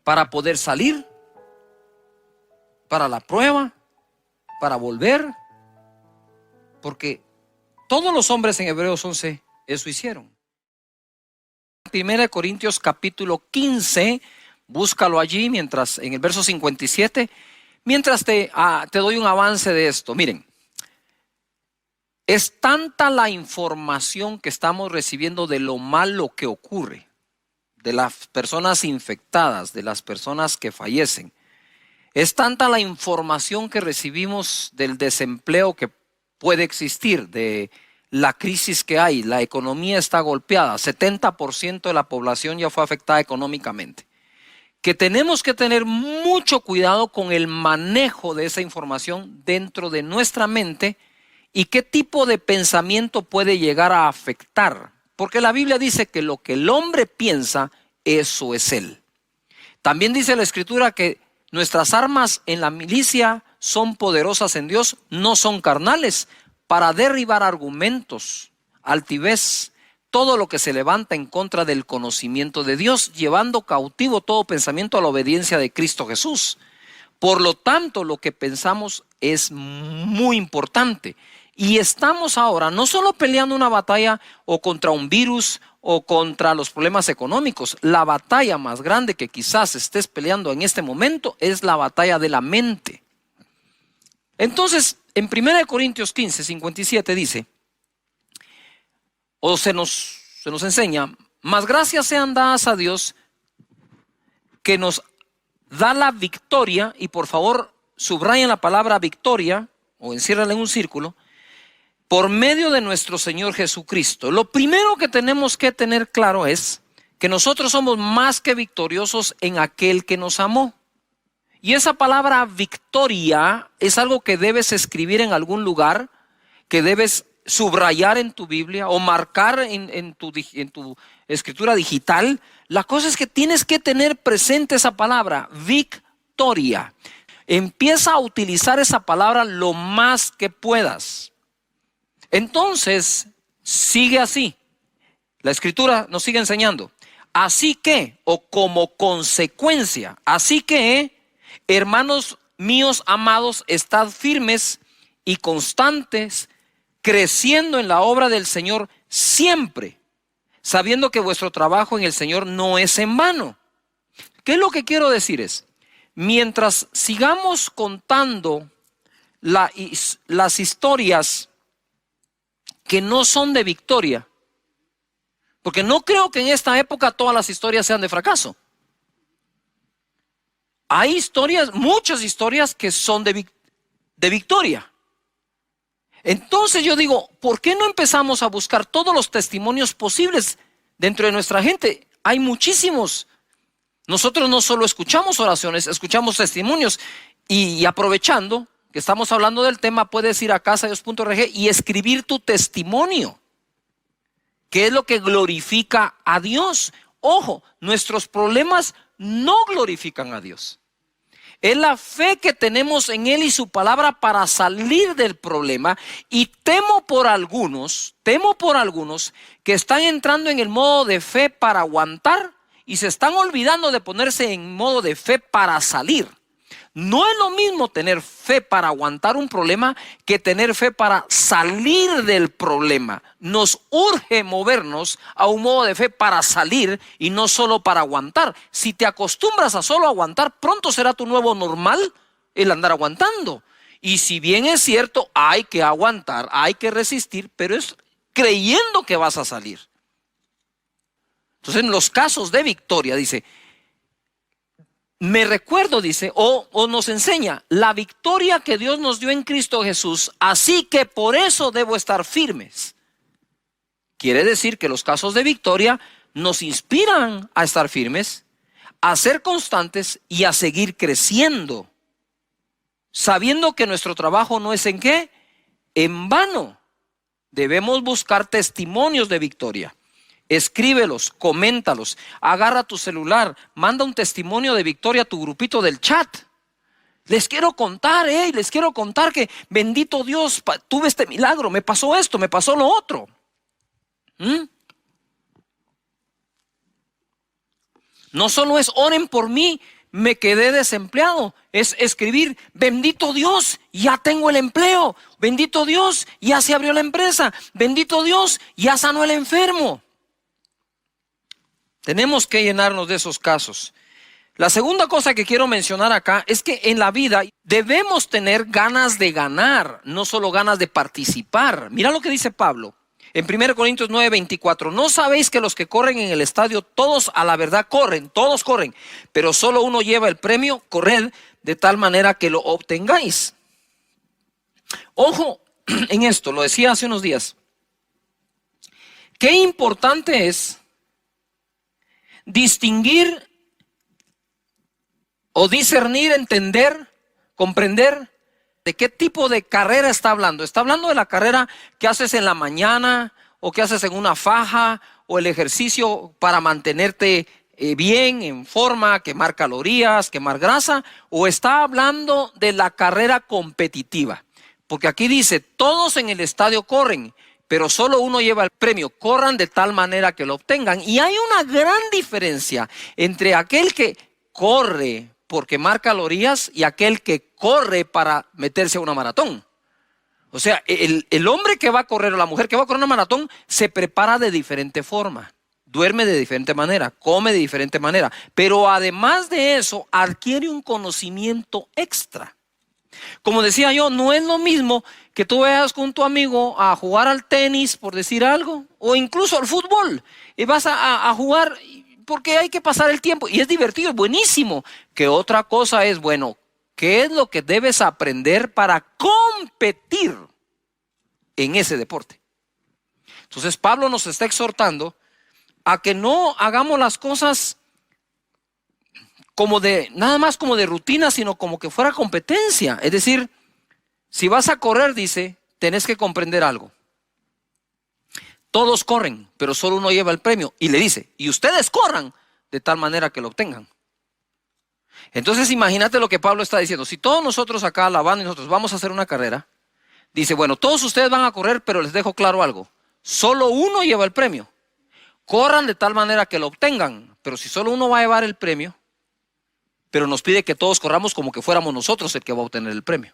para poder salir, para la prueba, para volver, porque todos los hombres en Hebreos 11 eso hicieron. 1 Corintios capítulo 15, búscalo allí, mientras en el verso 57, mientras te doy un avance de esto. Miren, es tanta la información que estamos recibiendo de lo malo que ocurre, de las personas infectadas, de las personas que fallecen. Es tanta la información que recibimos del desempleo que puede existir, de la crisis que hay, la economía está golpeada, 70% de la población ya fue afectada económicamente, que tenemos que tener mucho cuidado con el manejo de esa información dentro de nuestra mente y qué tipo de pensamiento puede llegar a afectar. Porque la Biblia dice que lo que el hombre piensa, eso es él. También dice la Escritura que nuestras armas en la milicia son poderosas en Dios, no son carnales, para derribar argumentos, altivez, todo lo que se levanta en contra del conocimiento de Dios, llevando cautivo todo pensamiento a la obediencia de Cristo Jesús. Por lo tanto, lo que pensamos es muy importante. Y estamos ahora no solo peleando una batalla o contra un virus o contra los problemas económicos. La batalla más grande que quizás estés peleando en este momento es la batalla de la mente. Entonces, en 1 Corintios 15, 57 dice, o se nos enseña, mas gracias sean dadas a Dios que nos da la victoria, y por favor subrayen la palabra victoria o enciérrala en un círculo, por medio de nuestro Señor Jesucristo. Lo primero que tenemos que tener claro es que nosotros somos más que victoriosos en aquel que nos amó. Y esa palabra victoria es algo que debes escribir en algún lugar, que debes subrayar en tu Biblia o marcar en tu escritura digital. La cosa es que tienes que tener presente esa palabra, victoria. Empieza a utilizar esa palabra lo más que puedas. Entonces, sigue así. La Escritura nos sigue enseñando. Así que, o como consecuencia, así que, hermanos míos amados, estad firmes y constantes, creciendo en la obra del Señor siempre, sabiendo que vuestro trabajo en el Señor no es en vano. ¿Qué es lo que quiero decir? Es, mientras sigamos contando las historias que no son de victoria, porque no creo que en esta época todas las historias sean de fracaso. Hay historias, muchas historias que son de victoria. Entonces yo digo, ¿por qué no empezamos a buscar todos los testimonios posibles dentro de nuestra gente? Hay muchísimos. Nosotros no solo escuchamos oraciones, escuchamos testimonios y aprovechando que estamos hablando del tema, puedes ir a casadedios.org y escribir tu testimonio. ¿Qué es lo que glorifica a Dios? Ojo, nuestros problemas no glorifican a Dios. Es la fe que tenemos en Él y su palabra para salir del problema. Y temo por algunos que están entrando en el modo de fe para aguantar y se están olvidando de ponerse en modo de fe para salir. No es lo mismo tener fe para aguantar un problema que tener fe para salir del problema. Nos urge movernos a un modo de fe para salir y no solo para aguantar. Si te acostumbras a solo aguantar, pronto será tu nuevo normal el andar aguantando. Y si bien es cierto, hay que aguantar, hay que resistir, pero es creyendo que vas a salir. Entonces, en los casos de victoria, dice, me recuerdo, dice, o nos enseña la victoria que Dios nos dio en Cristo Jesús, así que por eso debo estar firmes. Quiere decir que los casos de victoria nos inspiran a estar firmes, a ser constantes y a seguir creciendo, sabiendo que nuestro trabajo no es en qué, en vano. Debemos buscar testimonios de victoria. Escríbelos, coméntalos, agarra tu celular, manda un testimonio de victoria a tu grupito del chat. Les quiero contar, que bendito Dios, tuve este milagro, me pasó esto, me pasó lo otro. No solo es oren por mí, me quedé desempleado. Es escribir, bendito Dios, ya tengo el empleo. Bendito Dios, ya se abrió la empresa. Bendito Dios, ya sanó el enfermo. Tenemos que llenarnos de esos casos. La segunda cosa que quiero mencionar acá es que en la vida debemos tener ganas de ganar, no solo ganas de participar. Mira lo que dice Pablo en 1 Corintios 9:24. ¿No sabéis que los que corren en el estadio, todos a la verdad corren, todos corren, pero solo uno lleva el premio? Corred de tal manera que lo obtengáis. Ojo en esto, lo decía hace unos días. qué importante es distinguir o discernir, entender, comprender de qué tipo de carrera está hablando. Está hablando de la carrera que haces en la mañana o que haces en una faja o el ejercicio para mantenerte bien, en forma, quemar calorías, quemar grasa, o está hablando de la carrera competitiva. Porque aquí dice, todos en el estadio corren, pero solo uno lleva el premio. Corran de tal manera que lo obtengan. Y hay una gran diferencia entre aquel que corre por quemar calorías y aquel que corre para meterse a una maratón. O sea, el hombre que va a correr o la mujer que va a correr una maratón se prepara de diferente forma, duerme de diferente manera, come de diferente manera, pero además de eso adquiere un conocimiento extra. Como decía yo, no es lo mismo que tú vayas con tu amigo a jugar al tenis, por decir algo, o incluso al fútbol, y vas a jugar porque hay que pasar el tiempo, y es divertido, es buenísimo. Que otra cosa es, bueno, ¿qué es lo que debes aprender para competir en ese deporte? Entonces Pablo nos está exhortando a que no hagamos las cosas como de, nada más como de rutina, sino como que fuera competencia. Es decir, si vas a correr, dice, tenés que comprender algo. Todos corren, pero solo uno lleva el premio. Y le dice, y ustedes corran de tal manera que lo obtengan. Entonces imagínate lo que Pablo está diciendo. Si todos nosotros acá, la banda y nosotros vamos a hacer una carrera, dice, bueno, todos ustedes van a correr, pero les dejo claro algo. Solo uno lleva el premio. Corran de tal manera que lo obtengan. Pero si solo uno va a llevar el premio, pero nos pide que todos corramos como que fuéramos nosotros el que va a obtener el premio.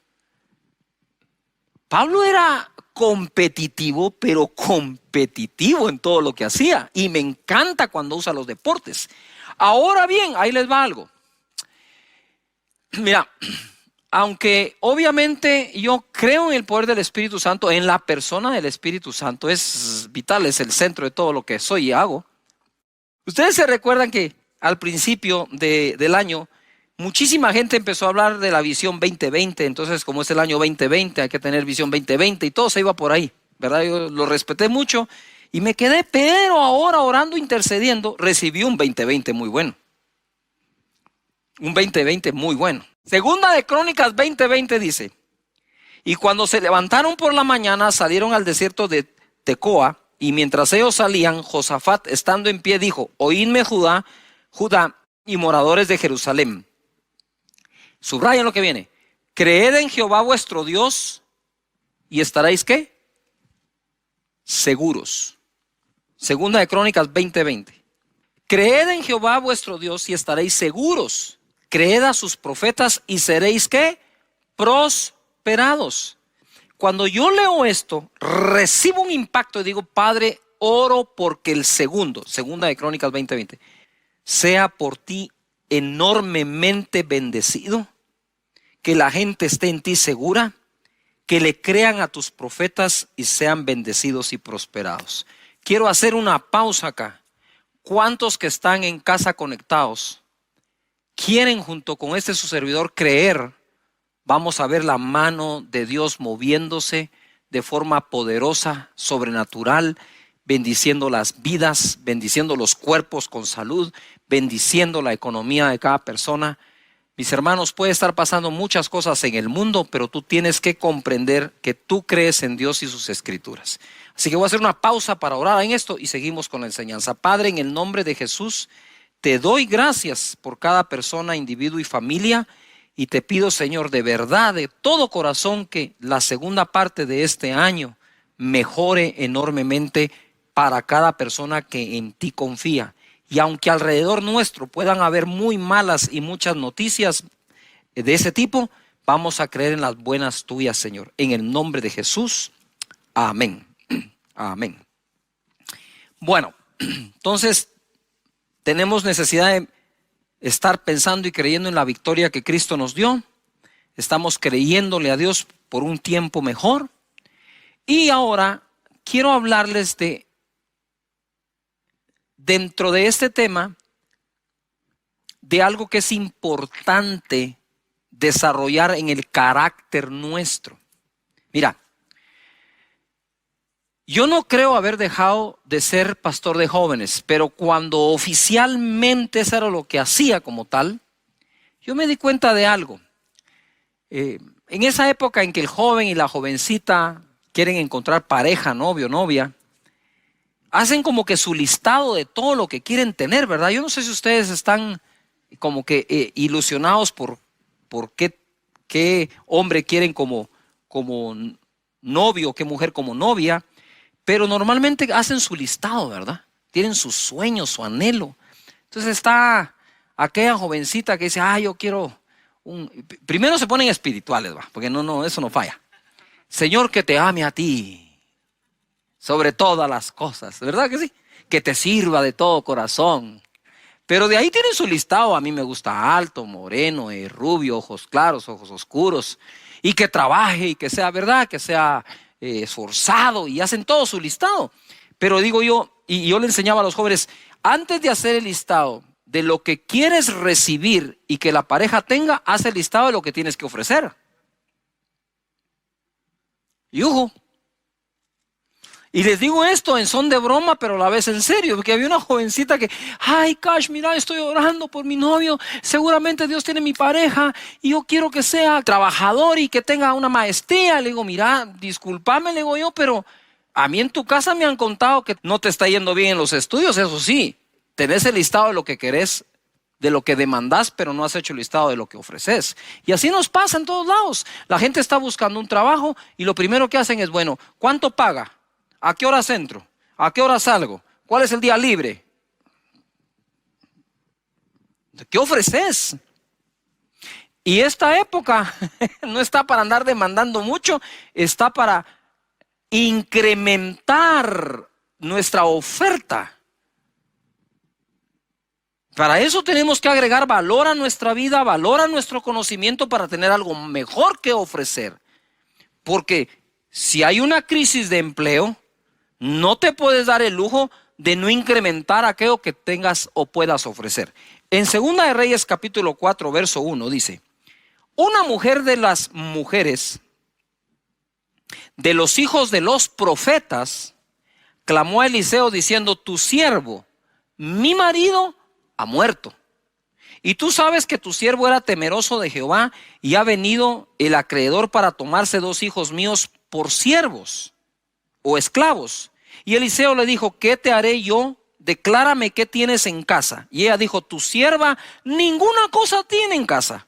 Pablo era competitivo, pero competitivo en todo lo que hacía. Y me encanta cuando usa los deportes. Ahora bien, ahí les va algo. Mira, aunque obviamente yo creo en el poder del Espíritu Santo, en la persona del Espíritu Santo, es vital, es el centro de todo lo que soy y hago. Ustedes se recuerdan que al principio del año, muchísima gente empezó a hablar de la visión 2020, entonces como es el año 2020, hay que tener visión 2020 y todo se iba por ahí, ¿verdad? Yo lo respeté mucho y me quedé, pero ahora orando, intercediendo, recibí un 2020 muy bueno. Un 2020 muy bueno. Segunda de Crónicas 20:20 dice, y cuando se levantaron por la mañana salieron al desierto de Tecoa, y mientras ellos salían, Josafat estando en pie dijo, oídme Judá y moradores de Jerusalén. Subrayen lo que viene. Creed en Jehová vuestro Dios y estaréis ¿qué? Seguros. Segunda de Crónicas 20:20. Creed en Jehová vuestro Dios y estaréis seguros. Creed a sus profetas y seréis ¿qué? Prosperados. Cuando yo leo esto, recibo un impacto y digo, Padre, oro porque el segunda de Crónicas 20:20, sea por ti enormemente bendecido, que la gente esté en ti segura, que le crean a tus profetas y sean bendecidos y prosperados. Quiero hacer una pausa acá. ¿Cuántos que están en casa conectados quieren junto con su servidor creer? Vamos a ver la mano de Dios moviéndose de forma poderosa, sobrenatural, bendiciendo las vidas, bendiciendo los cuerpos con salud, bendiciendo la economía de cada persona. Mis hermanos, puede estar pasando muchas cosas en el mundo, pero tú tienes que comprender que tú crees en Dios y sus escrituras. Así que voy a hacer una pausa para orar en esto y seguimos con la enseñanza. Padre, en el nombre de Jesús, te doy gracias por cada persona, individuo y familia, y te pido, Señor, de verdad, de todo corazón, que la segunda parte de este año mejore enormemente para cada persona que en ti confía. Y aunque alrededor nuestro puedan haber muy malas y muchas noticias de ese tipo, vamos a creer en las buenas tuyas, Señor. En el nombre de Jesús, amén. Amén. Bueno, entonces tenemos necesidad de estar pensando y creyendo en la victoria que Cristo nos dio. Estamos creyéndole a Dios por un tiempo mejor. Y ahora quiero hablarles dentro de este tema, de algo que es importante desarrollar en el carácter nuestro. Mira, Yo no creo haber dejado de ser pastor de jóvenes, pero cuando oficialmente eso era lo que hacía como tal, yo me di cuenta de algo. En esa época en que el joven y la jovencita quieren encontrar pareja, novio, novia, hacen como que su listado de todo lo que quieren tener, ¿verdad? Yo no sé si ustedes están como que ilusionados por qué hombre quieren como novio, qué mujer como novia, pero normalmente hacen su listado, ¿verdad? Tienen sus sueños, su anhelo. Entonces está aquella jovencita que dice, yo quiero primero se ponen espirituales, ¿va? Porque no, eso no falla. Señor, que te ame a ti sobre todas las cosas, ¿verdad que sí? Que te sirva de todo corazón. Pero de ahí tienen su listado. A mí me gusta alto, moreno, rubio, ojos claros, ojos oscuros. Y que trabaje y que sea, ¿verdad? Que sea esforzado, y hacen todo su listado. Pero digo yo, y yo le enseñaba a los jóvenes, antes de hacer el listado de lo que quieres recibir y que la pareja tenga, haz el listado de lo que tienes que ofrecer. Y les digo esto en son de broma, pero a la vez en serio, porque había una jovencita que, Cash, mira, estoy orando por mi novio, seguramente Dios tiene mi pareja y yo quiero que sea trabajador y que tenga una maestría. Le digo, mira, discúlpame, le digo yo, pero a mí en tu casa me han contado que no te está yendo bien en los estudios, eso sí, tenés el listado de lo que querés, de lo que demandás, pero no has hecho el listado de lo que ofreces. Y así nos pasa en todos lados. La gente está buscando un trabajo y lo primero que hacen es, bueno, ¿cuánto paga? ¿A qué hora entro? ¿A qué hora salgo? ¿Cuál es el día libre? ¿Qué ofreces? Y esta época no está para andar demandando mucho, está para incrementar nuestra oferta. Para eso tenemos que agregar valor a nuestra vida, valor a nuestro conocimiento para tener algo mejor que ofrecer. Porque si hay una crisis de empleo, no te puedes dar el lujo de no incrementar aquello que tengas o puedas ofrecer. En 2 de Reyes capítulo 4 verso 1 dice, una mujer de las mujeres de los hijos de los profetas clamó a Eliseo diciendo, tu siervo, mi marido, ha muerto. Y tú sabes que tu siervo era temeroso de Jehová y ha venido el acreedor para tomarse 2 hijos míos por siervos o esclavos. Y Eliseo le dijo, ¿qué te haré yo? Declárame qué tienes en casa. Y ella dijo, tu sierva ninguna cosa tiene en casa,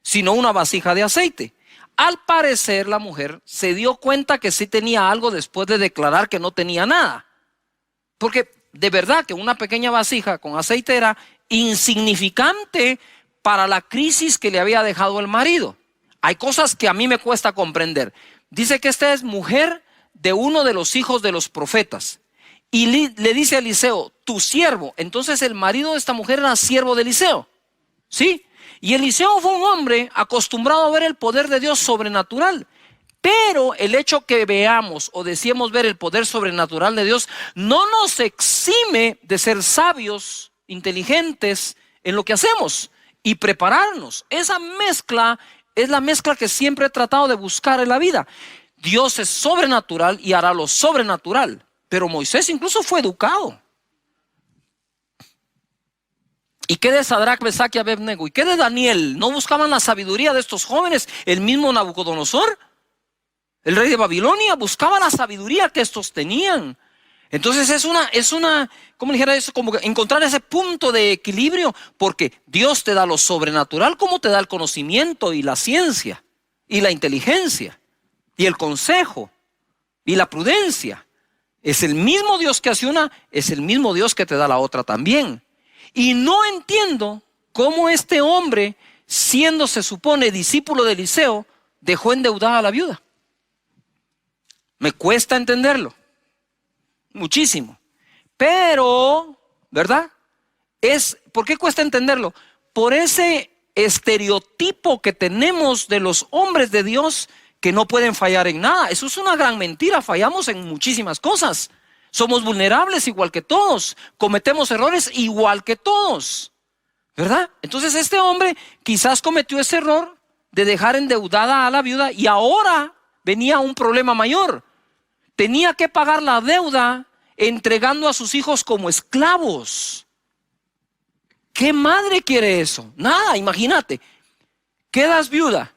sino una vasija de aceite. Al parecer la mujer se dio cuenta que sí tenía algo después de declarar que no tenía nada. Porque de verdad que una pequeña vasija con aceite era insignificante para la crisis que le había dejado el marido. Hay cosas que a mí me cuesta comprender. Dice que esta es mujer de uno de los hijos de los profetas. Y le dice a Eliseo, tu siervo. Entonces el marido de esta mujer era siervo de Eliseo. ¿Sí? Y Eliseo fue un hombre acostumbrado a ver el poder de Dios sobrenatural. Pero el hecho que veamos o deseemos ver el poder sobrenatural de Dios no nos exime de ser sabios, inteligentes en lo que hacemos y prepararnos. Esa mezcla es la mezcla que siempre he tratado de buscar en la vida. Dios es sobrenatural y hará lo sobrenatural. Pero Moisés incluso fue educado. ¿Y qué de Sadrach, Mesach y Abednego? ¿Y qué de Daniel? ¿No buscaban la sabiduría de estos jóvenes? El mismo Nabucodonosor, el rey de Babilonia, buscaba la sabiduría que estos tenían. Entonces es una, ¿cómo dijera eso? Como encontrar ese punto de equilibrio, porque Dios te da lo sobrenatural como te da el conocimiento y la ciencia y la inteligencia y el consejo y la prudencia. Es el mismo Dios que hace una, es el mismo Dios que te da la otra también. Y no entiendo cómo este hombre, siendo se supone discípulo de Eliseo, dejó endeudada a la viuda. Me cuesta entenderlo, muchísimo. Pero, ¿verdad? ¿Por qué cuesta entenderlo? Por ese estereotipo que tenemos de los hombres de Dios que no pueden fallar en nada. Eso es una gran mentira, fallamos en muchísimas cosas. Somos vulnerables igual que todos, cometemos errores igual que todos, ¿verdad? Entonces este hombre quizás cometió ese error de dejar endeudada a la viuda y ahora venía un problema mayor. tenía que pagar la deuda entregando a sus hijos como esclavos. ¿Qué madre quiere eso? Nada, imagínate. Quedas viuda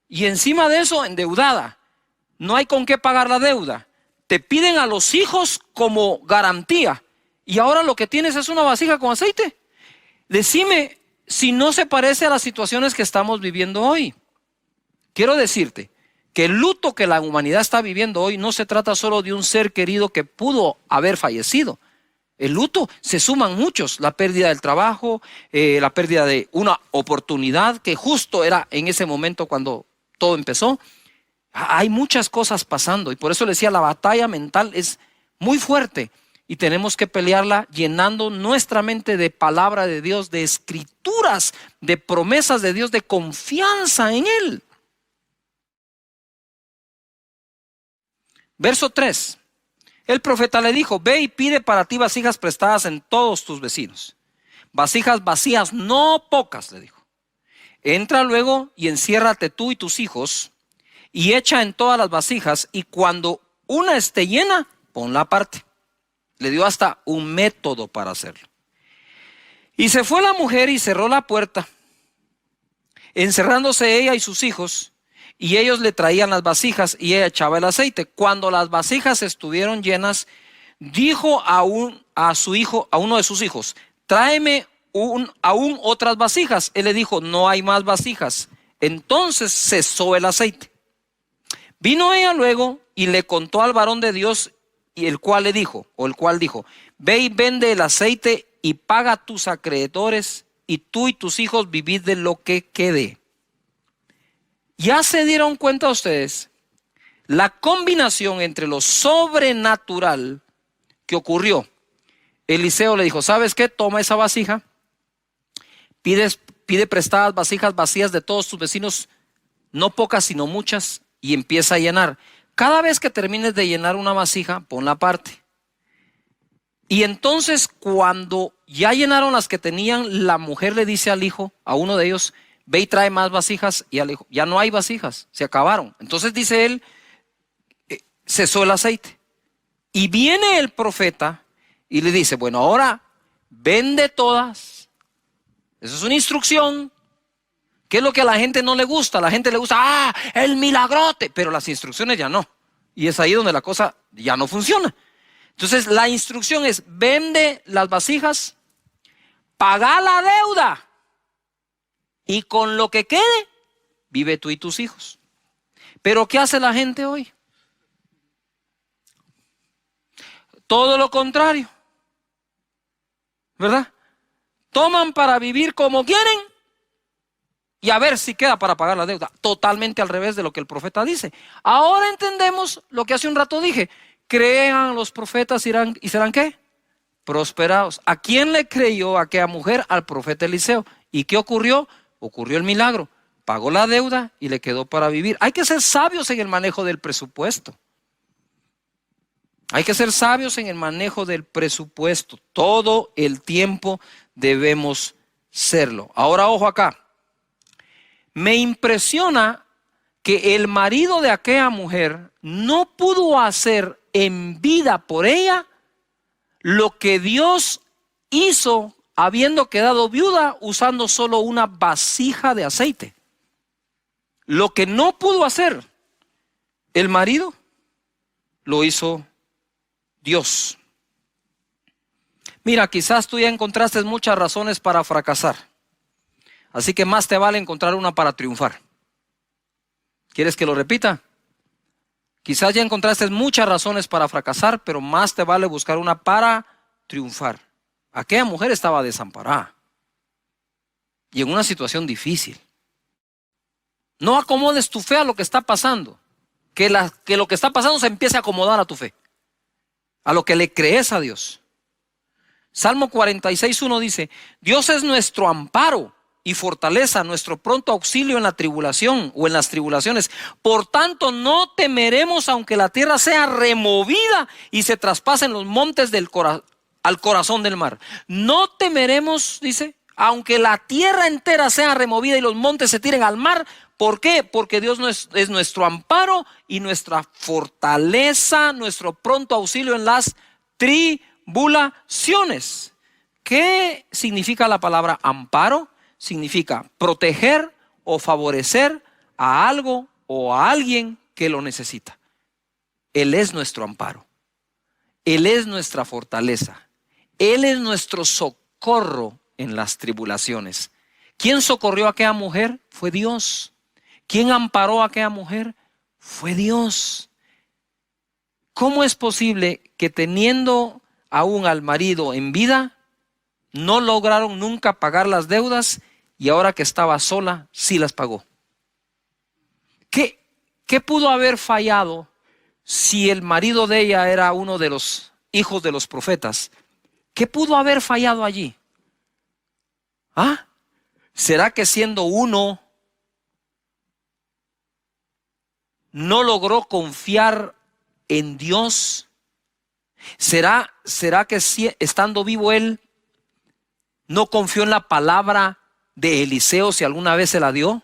y encima de eso endeudada. No hay con qué pagar la deuda. Te piden a los hijos como garantía. Y ahora lo que tienes es una vasija con aceite. Decime si no se parece a las situaciones que estamos viviendo hoy. Quiero decirte que el luto que la humanidad está viviendo hoy no se trata solo de un ser querido que pudo haber fallecido. El luto se suman muchos, la pérdida del trabajo, la pérdida de una oportunidad que justo era en ese momento cuando todo empezó. Hay muchas cosas pasando y por eso le decía, la batalla mental es muy fuerte y tenemos que pelearla llenando nuestra mente de palabra de Dios, de escrituras, de promesas de Dios, de confianza en Él. Verso 3. El profeta le dijo, ve y pide para ti vasijas prestadas en todos tus vecinos. Vasijas vacías, no pocas, le dijo. Entra luego y enciérrate tú y tus hijos y echa en todas las vasijas y cuando una esté llena, ponla aparte. Le dio hasta un método para hacerlo. Y se fue la mujer y cerró la puerta, encerrándose ella y sus hijos. Y ellos le traían las vasijas y ella echaba el aceite. Cuando las vasijas estuvieron llenas, dijo a uno de sus hijos, tráeme aún otras vasijas. Él le dijo, no hay más vasijas. Entonces cesó el aceite. Vino ella luego y le contó al varón de Dios, y el cual dijo, ve y vende el aceite y paga a tus acreedores, y tú y tus hijos vivid de lo que quede. ¿Ya se dieron cuenta ustedes la combinación entre lo sobrenatural que ocurrió? Eliseo le dijo, ¿sabes qué? Toma esa vasija, pide prestadas vasijas vacías de todos tus vecinos, no pocas sino muchas, y empieza a llenar. Cada vez que termines de llenar una vasija, ponla aparte. Y entonces cuando ya llenaron las que tenían, la mujer le dice al hijo, a uno de ellos, ve y trae más vasijas, y al hijo, ya no hay vasijas, se acabaron. Entonces dice él, cesó el aceite. Y viene el profeta y le dice, bueno, ahora vende todas. Eso es una instrucción. ¿Qué es lo que a la gente no le gusta? A la gente le gusta, el milagrote, pero las instrucciones ya no. Y es ahí donde la cosa ya no funciona. Entonces la instrucción es, vende las vasijas, paga la deuda. Y con lo que quede, vive tú y tus hijos. Pero ¿qué hace la gente hoy? Todo lo contrario. ¿Verdad? Toman para vivir como quieren y a ver si queda para pagar la deuda. Totalmente al revés de lo que el profeta dice. Ahora entendemos lo que hace un rato dije. Crean los profetas y serán ¿qué? Prosperados. ¿A quién le creyó aquella mujer? Al profeta Eliseo. ¿Y qué ocurrió? Ocurrió el milagro, pagó la deuda y le quedó para vivir. Hay que ser sabios en el manejo del presupuesto. Hay que ser sabios en el manejo del presupuesto. Todo el tiempo debemos serlo. Ahora ojo acá. Me impresiona que el marido de aquella mujer no pudo hacer en vida por ella lo que Dios hizo habiendo quedado viuda usando solo una vasija de aceite. Lo que no pudo hacer el marido, lo hizo Dios. Mira, quizás tú ya encontraste muchas razones para fracasar. Así que más te vale encontrar una para triunfar. ¿Quieres que lo repita? Quizás ya encontraste muchas razones para fracasar, pero más te vale buscar una para triunfar. Aquella mujer estaba desamparada y en una situación difícil. No acomodes tu fe a lo que está pasando. Que lo que está pasando se empiece a acomodar a tu fe, a lo que le crees a Dios. Salmo 46:1 dice, Dios es nuestro amparo y fortaleza, nuestro pronto auxilio en la tribulación o en las tribulaciones. Por tanto, no temeremos aunque la tierra sea removida y se traspasen los montes al corazón del mar. No temeremos, dice, aunque la tierra entera sea removida y los montes se tiren al mar, ¿Por qué? Porque Dios es nuestro amparo y nuestra fortaleza, nuestro pronto auxilio en las tribulaciones. ¿Qué significa la palabra amparo? Significa proteger o favorecer a algo o a alguien que lo necesita. Él es nuestro amparo. Él es nuestra fortaleza. Él es nuestro socorro en las tribulaciones. ¿Quién socorrió a aquella mujer? Fue Dios. ¿Quién amparó a aquella mujer? Fue Dios. ¿Cómo es posible que teniendo aún al marido en vida, no lograron nunca pagar las deudas y ahora que estaba sola, sí las pagó? ¿Qué pudo haber fallado si el marido de ella era uno de los hijos de los profetas? ¿Qué pudo haber fallado allí? ¿Ah? ¿Será que siendo uno no logró confiar en Dios? ¿Será que estando vivo él no confió en la palabra de Eliseo si alguna vez se la dio?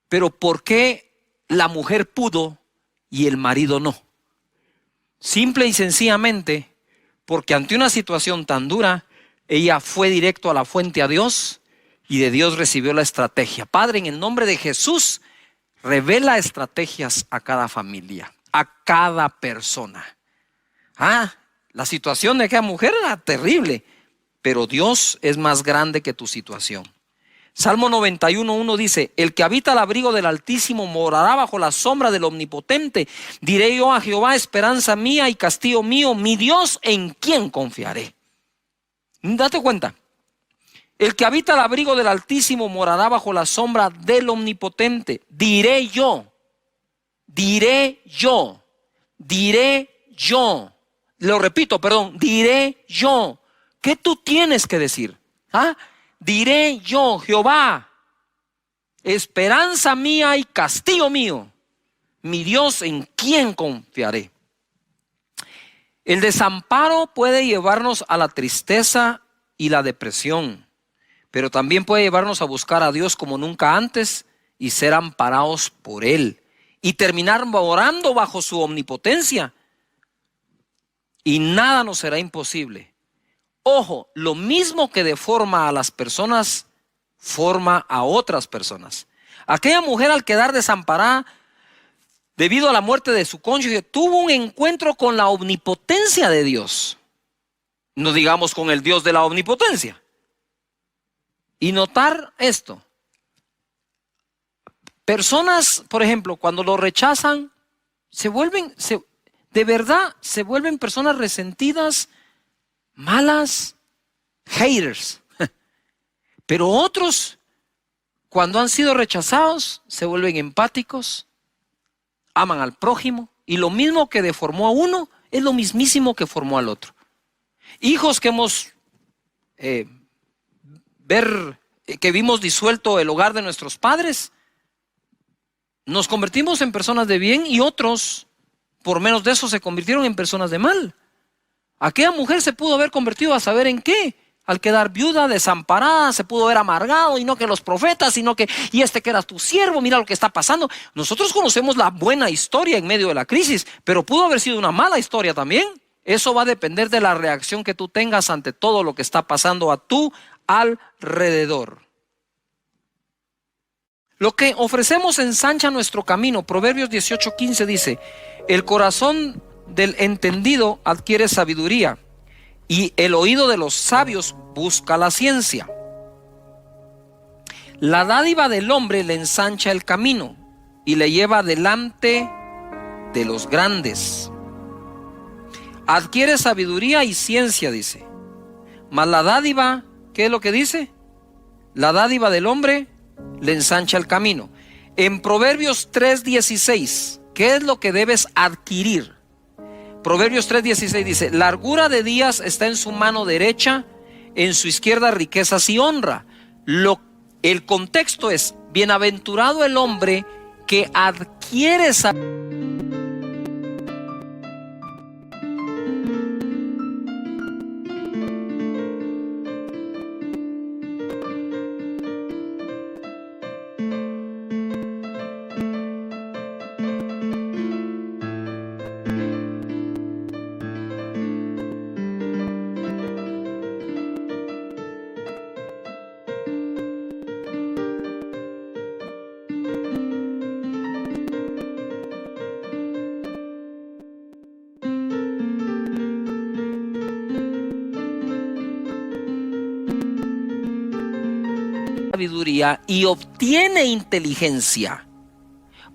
Pero ¿por qué la mujer pudo y el marido no? Simple y sencillamente porque ante una situación tan dura, ella fue directo a la fuente, a Dios, y de Dios recibió la estrategia. Padre, en el nombre de Jesús, revela estrategias a cada familia, a cada persona. La situación de aquella mujer era terrible, pero Dios es más grande que tu situación. Salmo 91:1 dice: el que habita al abrigo del Altísimo morará bajo la sombra del Omnipotente. Diré yo a Jehová, esperanza mía y castillo mío, mi Dios, en quien confiaré. Date cuenta, el que habita al abrigo del Altísimo morará bajo la sombra del Omnipotente. Diré yo. Lo repito, perdón, diré yo. ¿Qué tú tienes que decir? Diré yo, Jehová, esperanza mía y castillo mío, mi Dios, en quien confiaré. El desamparo puede llevarnos a la tristeza y la depresión, pero también puede llevarnos a buscar a Dios como nunca antes y ser amparados por Él y terminar morando bajo su omnipotencia. Y nada nos será imposible. Ojo, lo mismo que deforma a las personas, forma a otras personas. Aquella mujer, al quedar desamparada debido a la muerte de su cónyuge, tuvo un encuentro con la omnipotencia de Dios. No digamos con el Dios de la omnipotencia. Y notar esto. Personas, por ejemplo, cuando lo rechazan, de verdad se vuelven personas resentidas, malas, haters. Pero otros, cuando han sido rechazados, se vuelven empáticos, aman al prójimo, y lo mismo que deformó a uno es lo mismísimo que formó al otro. Hijos que que vimos disuelto el hogar de nuestros padres, nos convertimos en personas de bien, y otros, por menos de eso, se convirtieron en personas de mal. Aquella mujer se pudo haber convertido a saber en qué. Al quedar viuda, desamparada, se pudo haber amargado, y no que los profetas, sino que, y este que era tu siervo, mira lo que está pasando. Nosotros conocemos la buena historia en medio de la crisis, pero pudo haber sido una mala historia también. Eso va a depender de la reacción que tú tengas ante todo lo que está pasando a tu alrededor. Lo que ofrecemos ensancha nuestro camino. Proverbios 18:15 dice: el corazón del entendido adquiere sabiduría, y el oído de los sabios busca la ciencia. La dádiva del hombre le ensancha el camino y le lleva delante de los grandes. Adquiere sabiduría y ciencia, dice. Mas la dádiva, ¿qué es lo que dice? La dádiva del hombre le ensancha el camino. En Proverbios 3:16, ¿qué es lo que debes adquirir? Proverbios 3:16 dice: largura de días está en su mano derecha, en su izquierda riquezas y honra. El contexto es: bienaventurado el hombre que adquiere sabiduría. sabiduría y obtiene inteligencia,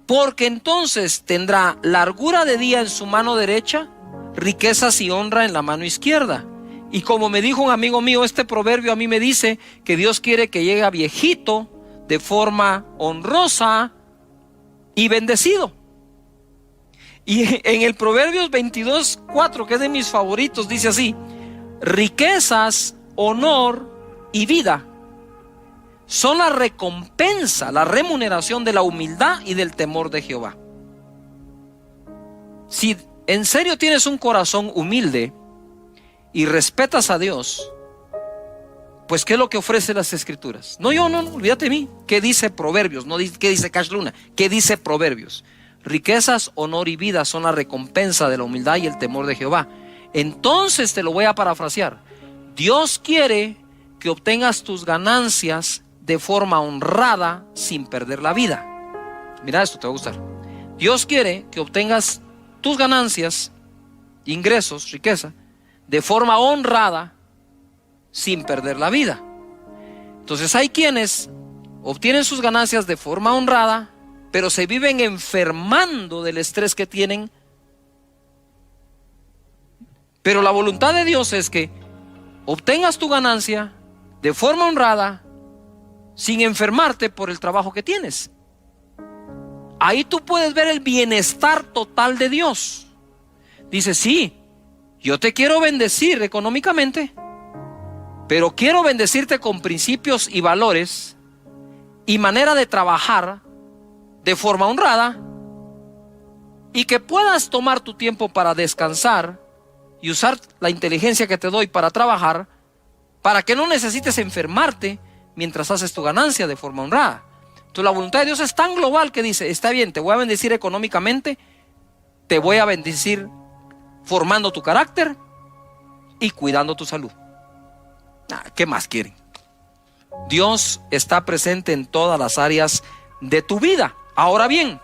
porque entonces tendrá largura de día en su mano derecha, riquezas y honra en la mano izquierda. Y como me dijo un amigo mío, este proverbio a mí me dice que Dios quiere que llegue a viejito de forma honrosa y bendecido. Y en el Proverbios 22:4, que es de mis favoritos, dice así: riquezas, honor y vida son la recompensa, la remuneración de la humildad y del temor de Jehová. Si en serio tienes un corazón humilde y respetas a Dios, pues ¿qué es lo que ofrece las Escrituras? No, olvídate de mí. ¿Qué dice Proverbios? No dice, ¿qué dice Cash Luna? ¿Qué dice Proverbios? Riquezas, honor y vida son la recompensa de la humildad y el temor de Jehová. Entonces te lo voy a parafrasear. Dios quiere que obtengas tus ganancias de forma honrada sin perder la vida. Mira esto, te va a gustar. Dios quiere que obtengas tus ganancias, ingresos, riqueza, de forma honrada sin perder la vida. Entonces hay quienes obtienen sus ganancias de forma honrada, pero se viven enfermando del estrés que tienen. Pero la voluntad de Dios es que obtengas tu ganancia de forma honrada sin enfermarte por el trabajo que tienes. Ahí tú puedes ver el bienestar total de Dios. Dice, sí, yo te quiero bendecir económicamente, pero quiero bendecirte con principios y valores y manera de trabajar de forma honrada, y que puedas tomar tu tiempo para descansar y usar la inteligencia que te doy para trabajar, para que no necesites enfermarte mientras haces tu ganancia de forma honrada. Entonces la voluntad de Dios es tan global que dice, está bien, te voy a bendecir económicamente, te voy a bendecir formando tu carácter y cuidando tu salud. ¿Qué más quieren? Dios está presente en todas las áreas de tu vida. Ahora bien,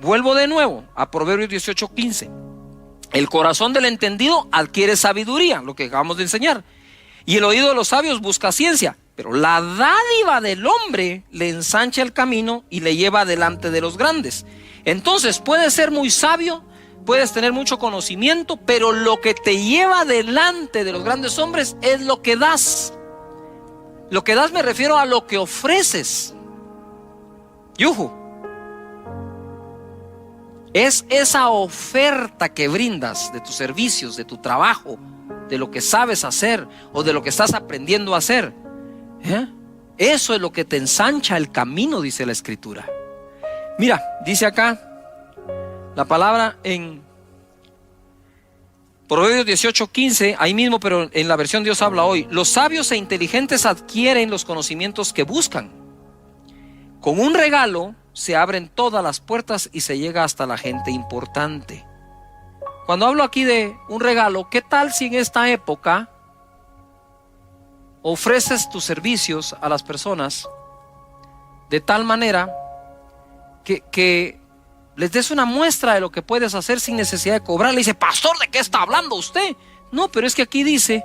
vuelvo de nuevo a Proverbios 18:15. El corazón del entendido adquiere sabiduría, lo que acabamos de enseñar, y el oído de los sabios busca ciencia. Pero la dádiva del hombre le ensancha el camino y le lleva delante de los grandes. Entonces puedes ser muy sabio, puedes tener mucho conocimiento, pero lo que te lleva delante de los grandes hombres es lo que das. Lo que das me refiero a lo que ofreces. Yuhu. Es esa oferta que brindas de tus servicios, de tu trabajo, de lo que sabes hacer o de lo que estás aprendiendo a hacer. Eso es lo que te ensancha el camino, dice la Escritura. Mira, dice acá la palabra en Proverbios 18:15, ahí mismo, pero en la versión Dios habla hoy. Los sabios e inteligentes adquieren los conocimientos que buscan. Con un regalo se abren todas las puertas y se llega hasta la gente importante. Cuando hablo aquí de un regalo, ¿qué tal si en esta época ofreces tus servicios a las personas de tal manera que les des una muestra de lo que puedes hacer sin necesidad de cobrar? Le dice, pastor, ¿de qué está hablando usted? No, pero es que aquí dice,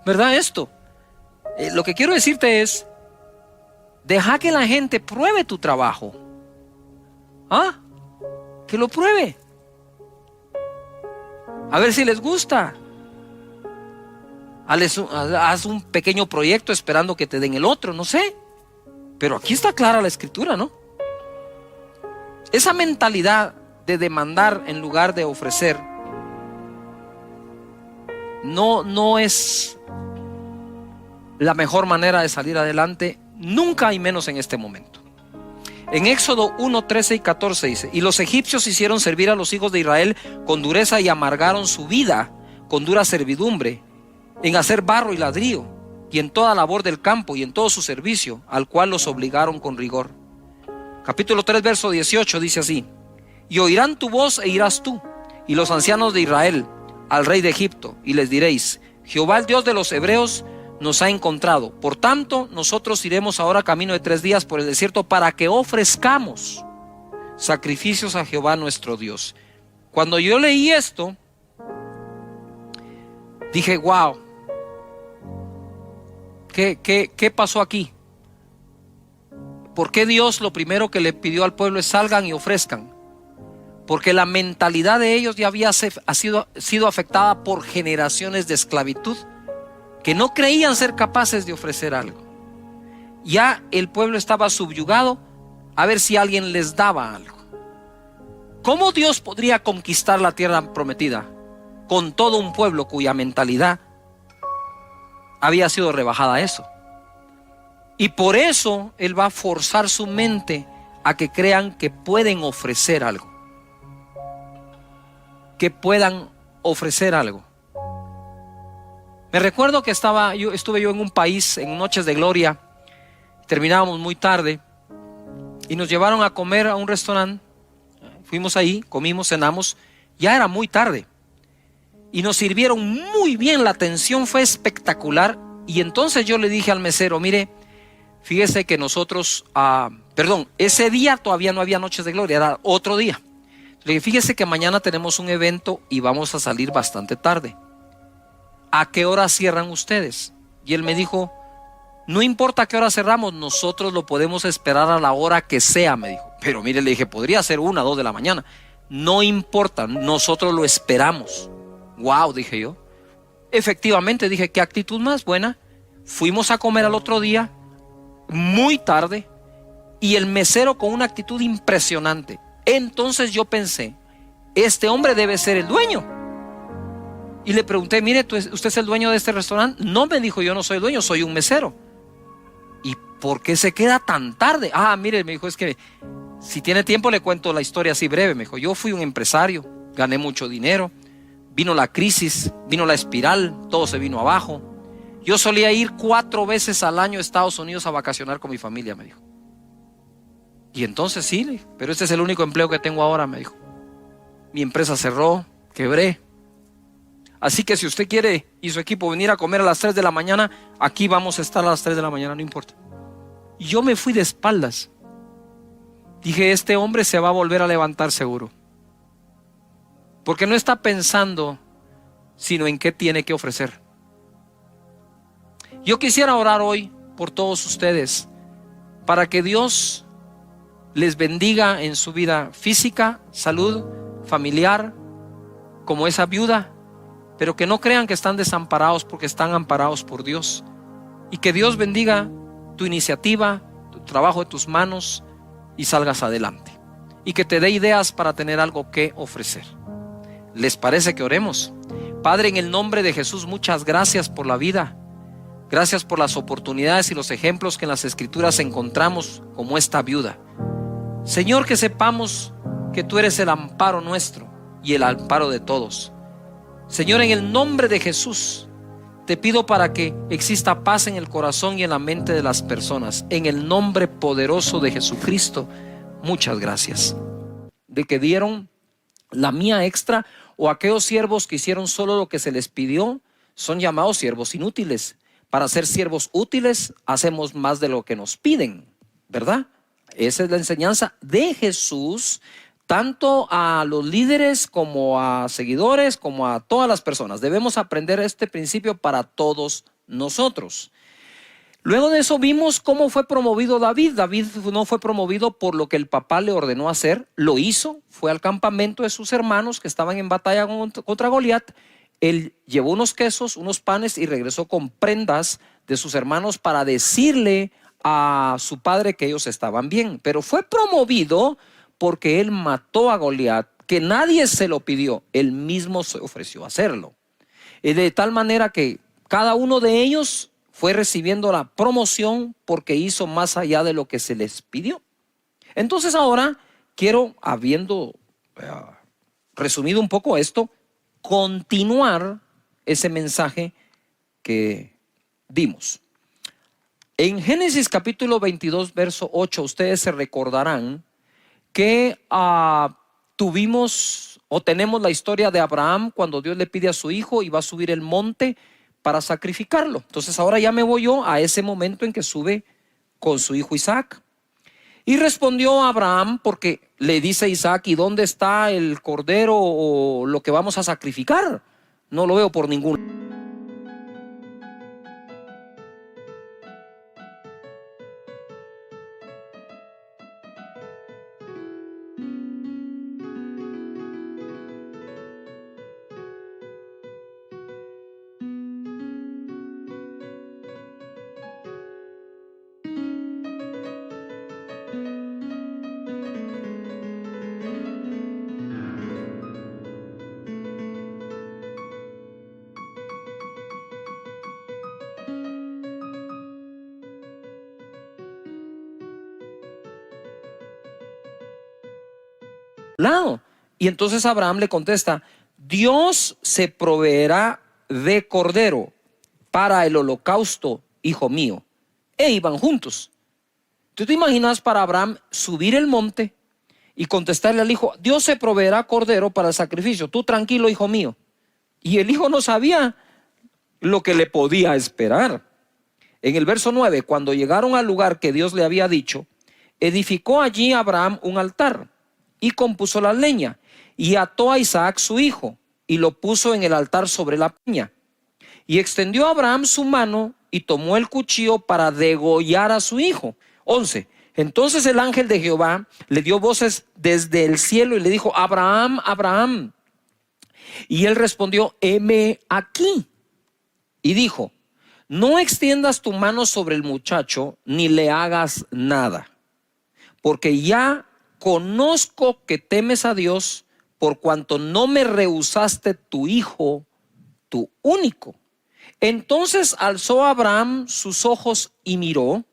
¿verdad? Esto, lo que quiero decirte es, deja que la gente pruebe tu trabajo. Que lo pruebe, a ver si les gusta. Haz un pequeño proyecto esperando que te den el otro, no sé. Pero aquí está clara la Escritura, ¿no? Esa mentalidad de demandar en lugar de ofrecer no es la mejor manera de salir adelante, nunca, y menos en este momento. En Éxodo 1:13 y 14 dice: y los egipcios hicieron servir a los hijos de Israel con dureza y amargaron su vida con dura servidumbre en hacer barro y ladrillo y en toda labor del campo y en todo su servicio, al cual los obligaron con rigor. Capítulo 3, verso 18 dice así: y oirán tu voz e irás tú y los ancianos de Israel al rey de Egipto, y les diréis: Jehová, el Dios de los hebreos, nos ha encontrado. Por tanto, nosotros iremos ahora camino de 3 días por el desierto para que ofrezcamos sacrificios a Jehová nuestro Dios. Cuando yo leí esto, dije, wow, ¿qué pasó aquí? ¿Por qué Dios lo primero que le pidió al pueblo es salgan y ofrezcan? Porque la mentalidad de ellos ya había sido afectada por generaciones de esclavitud que no creían ser capaces de ofrecer algo. Ya el pueblo estaba subyugado a ver si alguien les daba algo. ¿Cómo Dios podría conquistar la tierra prometida con todo un pueblo cuya mentalidad había sido rebajada a eso? Y por eso Él va a forzar su mente a que crean que pueden ofrecer algo. Que puedan ofrecer algo. Me recuerdo que estuve yo en un país en Noches de Gloria. Terminábamos muy tarde y nos llevaron a comer a un restaurante. Fuimos ahí, comimos, cenamos. Ya era muy tarde y nos sirvieron muy bien. La atención fue espectacular. Y entonces yo le dije al mesero: mire, fíjese que nosotros, ese día todavía no había Noches de Gloria, era otro día. Le dije: fíjese que mañana tenemos un evento y vamos a salir bastante tarde. ¿A qué hora cierran ustedes? Y él me dijo: no importa a qué hora cerramos, nosotros lo podemos esperar a la hora que sea, me dijo. Pero mire, le dije, podría ser 1, 2 de la mañana. No importa, nosotros lo esperamos. Wow, dije yo. Efectivamente, dije, qué actitud más buena. Fuimos a comer al otro día, muy tarde, y el mesero con una actitud impresionante. Entonces yo pensé, este hombre debe ser el dueño. Y le pregunté: mire, ¿usted es el dueño de este restaurante? No, me dijo, yo no soy el dueño, soy un mesero. ¿Y por qué se queda tan tarde? Mire, me dijo, es que si tiene tiempo le cuento la historia así breve. Me dijo, yo fui un empresario, gané mucho dinero, vino la crisis, vino la espiral, todo se vino abajo. Yo solía ir 4 veces al año a Estados Unidos a vacacionar con mi familia, me dijo. Y entonces sí, le dije, pero este es el único empleo que tengo ahora, me dijo. Mi empresa cerró, quebré. Así que si usted quiere y su equipo venir a comer a las 3 de la mañana, aquí vamos a estar a las 3 de la mañana, no importa. Y yo me fui de espaldas. Dije, este hombre se va a volver a levantar seguro. Porque no está pensando sino en qué tiene que ofrecer. Yo quisiera orar hoy por todos ustedes para que Dios les bendiga en su vida física, salud, familiar, como esa viuda. Pero que no crean que están desamparados, porque están amparados por Dios. Y que Dios bendiga tu iniciativa, tu trabajo de tus manos, y salgas adelante. Y que te dé ideas para tener algo que ofrecer. ¿Les parece que oremos? Padre, en el nombre de Jesús, muchas gracias por la vida. Gracias por las oportunidades y los ejemplos que en las Escrituras encontramos, como esta viuda. Señor, que sepamos que tú eres el amparo nuestro y el amparo de todos. Señor, en el nombre de Jesús, te pido para que exista paz en el corazón y en la mente de las personas. En el nombre poderoso de Jesucristo, muchas gracias. De que dieron la mía extra, o aquellos siervos que hicieron solo lo que se les pidió, son llamados siervos inútiles. Para ser siervos útiles, hacemos más de lo que nos piden, ¿verdad? Esa es la enseñanza de Jesús, tanto a los líderes como a seguidores, como a todas las personas. Debemos aprender este principio para todos nosotros. Luego de eso vimos cómo fue promovido David. David no fue promovido por lo que el papá le ordenó hacer, lo hizo, fue al campamento de sus hermanos que estaban en batalla contra Goliat. Él llevó unos quesos, unos panes y regresó con prendas de sus hermanos para decirle a su padre que ellos estaban bien. Pero fue promovido porque él mató a Goliat, que nadie se lo pidió, él mismo se ofreció a hacerlo. Y de tal manera que cada uno de ellos fue recibiendo la promoción porque hizo más allá de lo que se les pidió. Entonces ahora quiero, habiendo resumido un poco esto, continuar ese mensaje que dimos. En Génesis capítulo 22, verso 8, ustedes se recordarán que tuvimos o tenemos la historia de Abraham cuando Dios le pide a su hijo y va a subir el monte para sacrificarlo. Entonces ahora ya me voy yo a ese momento en que sube con su hijo Isaac. Y respondió Abraham, porque le dice a Isaac: ¿y dónde está el cordero o lo que vamos a sacrificar? No lo veo por ningún lado. lado. Y entonces Abraham le contesta: Dios se proveerá de cordero para el holocausto, hijo mío. E iban juntos. ¿Tú te imaginas para Abraham subir el monte y contestarle al hijo: Dios se proveerá cordero para el sacrificio, tú tranquilo, hijo mío? Y el hijo no sabía lo que le podía esperar. En el verso 9, cuando llegaron al lugar que Dios le había dicho, edificó allí Abraham un altar y compuso la leña y ató a Isaac su hijo y lo puso en el altar sobre la peña. Y extendió Abraham su mano y tomó el cuchillo para degollar a su hijo. 11. Entonces el ángel de Jehová le dio voces desde el cielo y le dijo: Abraham, Abraham. Y él respondió: heme aquí. Y dijo: no extiendas tu mano sobre el muchacho ni le hagas nada, porque ya conozco que temes a Dios, por cuanto no me rehusaste tu hijo, tu único. Entonces alzó Abraham sus ojos y miró,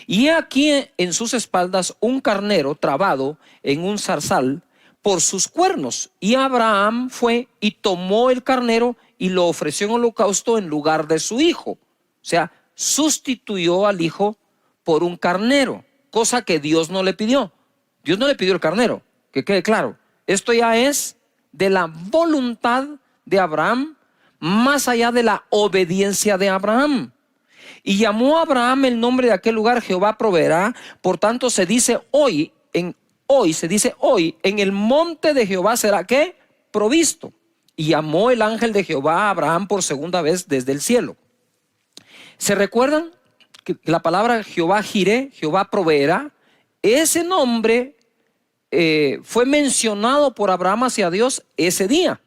y he aquí en sus espaldas un carnero trabado en un zarzal por sus cuernos. Y Abraham fue y tomó el carnero y lo ofreció en holocausto en lugar de su hijo. O sea, sustituyó al hijo por un carnero, cosa que Dios no le pidió. Dios no le pidió el carnero, que quede claro. Esto ya es de la voluntad de Abraham, más allá de la obediencia de Abraham. Y llamó a Abraham el nombre de aquel lugar: Jehová proveerá. Por tanto se dice hoy, en el monte de Jehová será ¿qué? Provisto. Y llamó el ángel de Jehová a Abraham por segunda vez desde el cielo. ¿Se recuerdan que la palabra Jehová Jireh, Jehová proveerá? Ese nombre fue mencionado por Abraham hacia Dios ese día.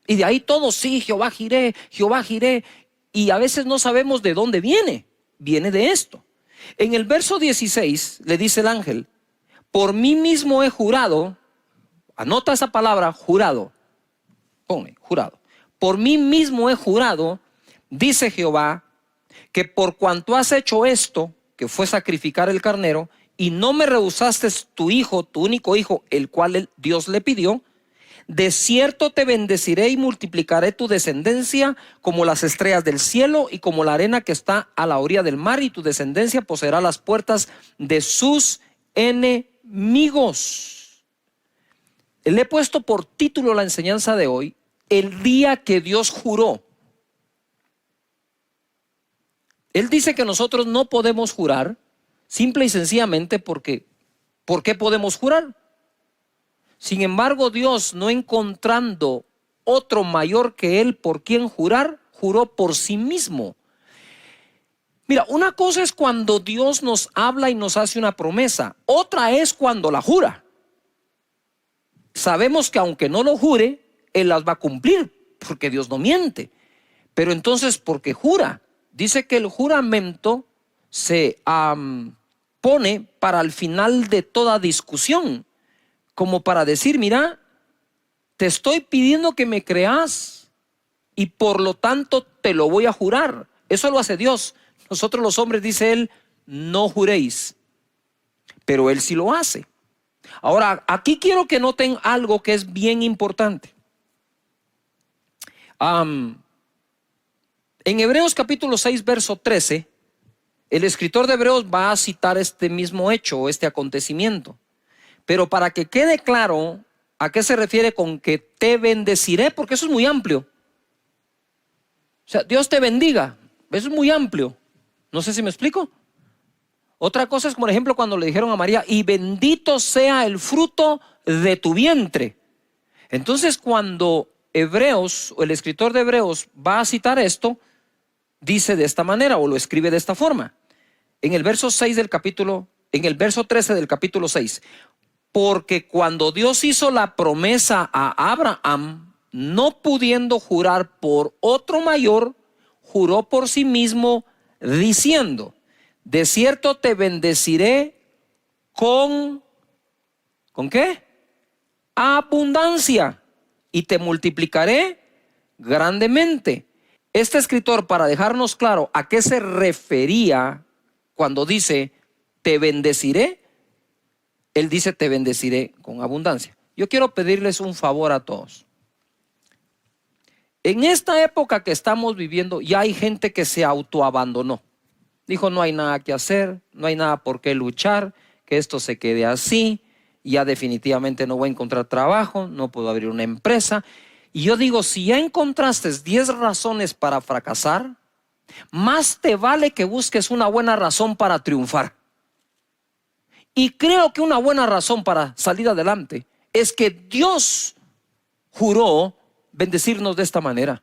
Y de ahí todo, sí, Jehová Jireh, Jehová Jireh. Y a veces no sabemos de dónde viene. Viene de esto. En el verso 16 le dice el ángel: por mí mismo he jurado. Anota esa palabra, jurado. Ponle, jurado. Por mí mismo he jurado, dice Jehová, que por cuanto has hecho esto, que fue sacrificar el carnero, y no me rehusaste tu hijo, tu único hijo, el cual Dios le pidió, de cierto te bendeciré y multiplicaré tu descendencia como las estrellas del cielo y como la arena que está a la orilla del mar, y tu descendencia poseerá las puertas de sus enemigos. Le he puesto por título la enseñanza de hoy: el día que Dios juró. Él dice que nosotros no podemos jurar, simple y sencillamente porque ¿por qué podemos jurar? Sin embargo, Dios, no encontrando otro mayor que Él por quien jurar, juró por sí mismo. Mira, una cosa es cuando Dios nos habla y nos hace una promesa, otra es cuando la jura. Sabemos que aunque no lo jure, Él las va a cumplir, porque Dios no miente. Pero entonces, ¿por qué jura? Dice que el juramento se pone para el final de toda discusión, como para decir: mira, te estoy pidiendo que me creas y por lo tanto te lo voy a jurar. Eso lo hace Dios. Nosotros los hombres, dice Él, no juréis, pero Él sí lo hace. Ahora, aquí quiero que noten algo que es bien importante. En Hebreos capítulo 6, verso 13, el escritor de Hebreos va a citar este mismo hecho, este acontecimiento. Pero para que quede claro a qué se refiere con que te bendeciré, porque eso es muy amplio. O sea, Dios te bendiga, eso es muy amplio. No sé si me explico. Otra cosa es, por ejemplo, cuando le dijeron a María: y bendito sea el fruto de tu vientre. Entonces, cuando Hebreos, o el escritor de Hebreos, va a citar esto, dice de esta manera, o lo escribe de esta forma. En el verso 6 del capítulo, en el verso 13 del capítulo 6. Porque cuando Dios hizo la promesa a Abraham, no pudiendo jurar por otro mayor, juró por sí mismo, diciendo: de cierto te bendeciré ¿con qué? Abundancia, y te multiplicaré grandemente. Este escritor, para dejarnos claro a qué se refería cuando dice te bendeciré, él dice te bendeciré con abundancia. yo quiero pedirles un favor a todos. En esta época que estamos viviendo, ya hay gente que se autoabandonó. Dijo, no hay nada que hacer, no hay nada por qué luchar, que esto se quede así, ya definitivamente no voy a encontrar trabajo, no puedo abrir una empresa. Y yo digo, si ya encontraste 10 razones para fracasar, más te vale que busques una buena razón para triunfar. Y creo que una buena razón para salir adelante es que Dios juró bendecirnos de esta manera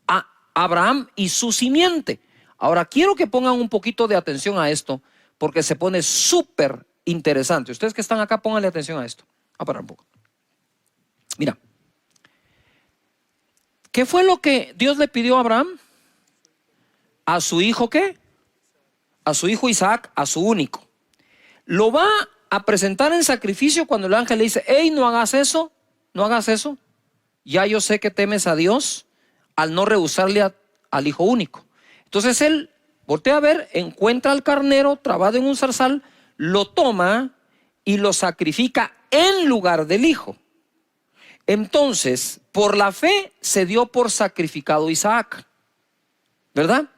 a Abraham y su simiente. Ahora quiero que pongan un poquito de atención a esto, porque se pone súper interesante. Ustedes que están acá, pónganle atención a esto. A parar un poco. Mira, ¿qué fue lo que Dios le pidió a Abraham? ¿A su hijo qué? A su hijo Isaac, a su único. Lo va a presentar en sacrificio cuando el ángel le dice, hey, no hagas eso, no hagas eso. Ya yo sé que temes a Dios al no rehusarle al hijo único. Entonces él voltea a ver, encuentra al carnero trabado en un zarzal, lo toma y lo sacrifica en lugar del hijo. Entonces, por la fe se dio por sacrificado Isaac, ¿verdad?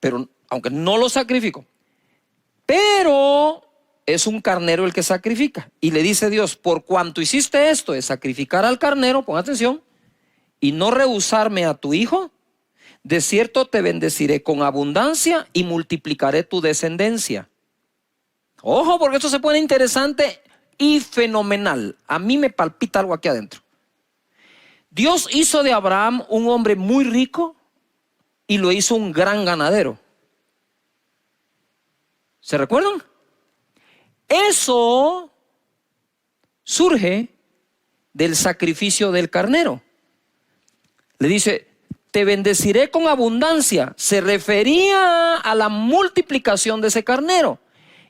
Pero aunque no lo sacrificó, pero es un carnero el que sacrifica. Y le dice Dios, por cuanto hiciste esto de sacrificar al carnero, pon atención, y no rehusarme a tu hijo, de cierto te bendeciré con abundancia y multiplicaré tu descendencia. Ojo, porque esto se pone interesante y fenomenal. A mí me palpita algo aquí adentro. Dios hizo de Abraham un hombre muy rico y lo hizo un gran ganadero. ¿Se recuerdan? Eso surge del sacrificio del carnero. Le dice, te bendeciré con abundancia. Se refería a la multiplicación de ese carnero.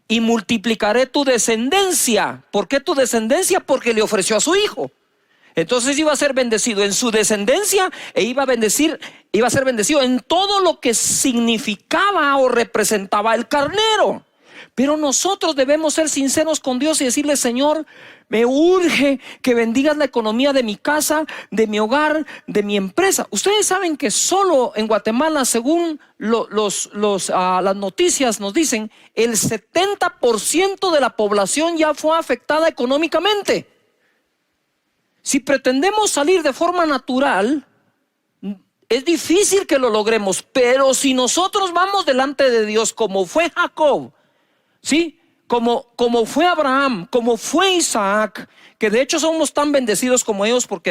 Y multiplicaré tu descendencia. ¿Por qué tu descendencia? Porque le ofreció a su hijo. Entonces iba a ser bendecido en su descendencia e iba a ser bendecido en todo lo que significaba o representaba el carnero. Pero nosotros debemos ser sinceros con Dios y decirle, Señor, me urge que bendigas la economía de mi casa, de mi hogar, de mi empresa. Ustedes saben que solo en Guatemala, según las noticias nos dicen, el 70% de la población ya fue afectada económicamente. Si pretendemos salir de forma natural, es difícil que lo logremos, pero si nosotros vamos delante de Dios como fue Jacob, ¿sí? Como fue Abraham, como fue Isaac, que de hecho somos tan bendecidos como ellos, porque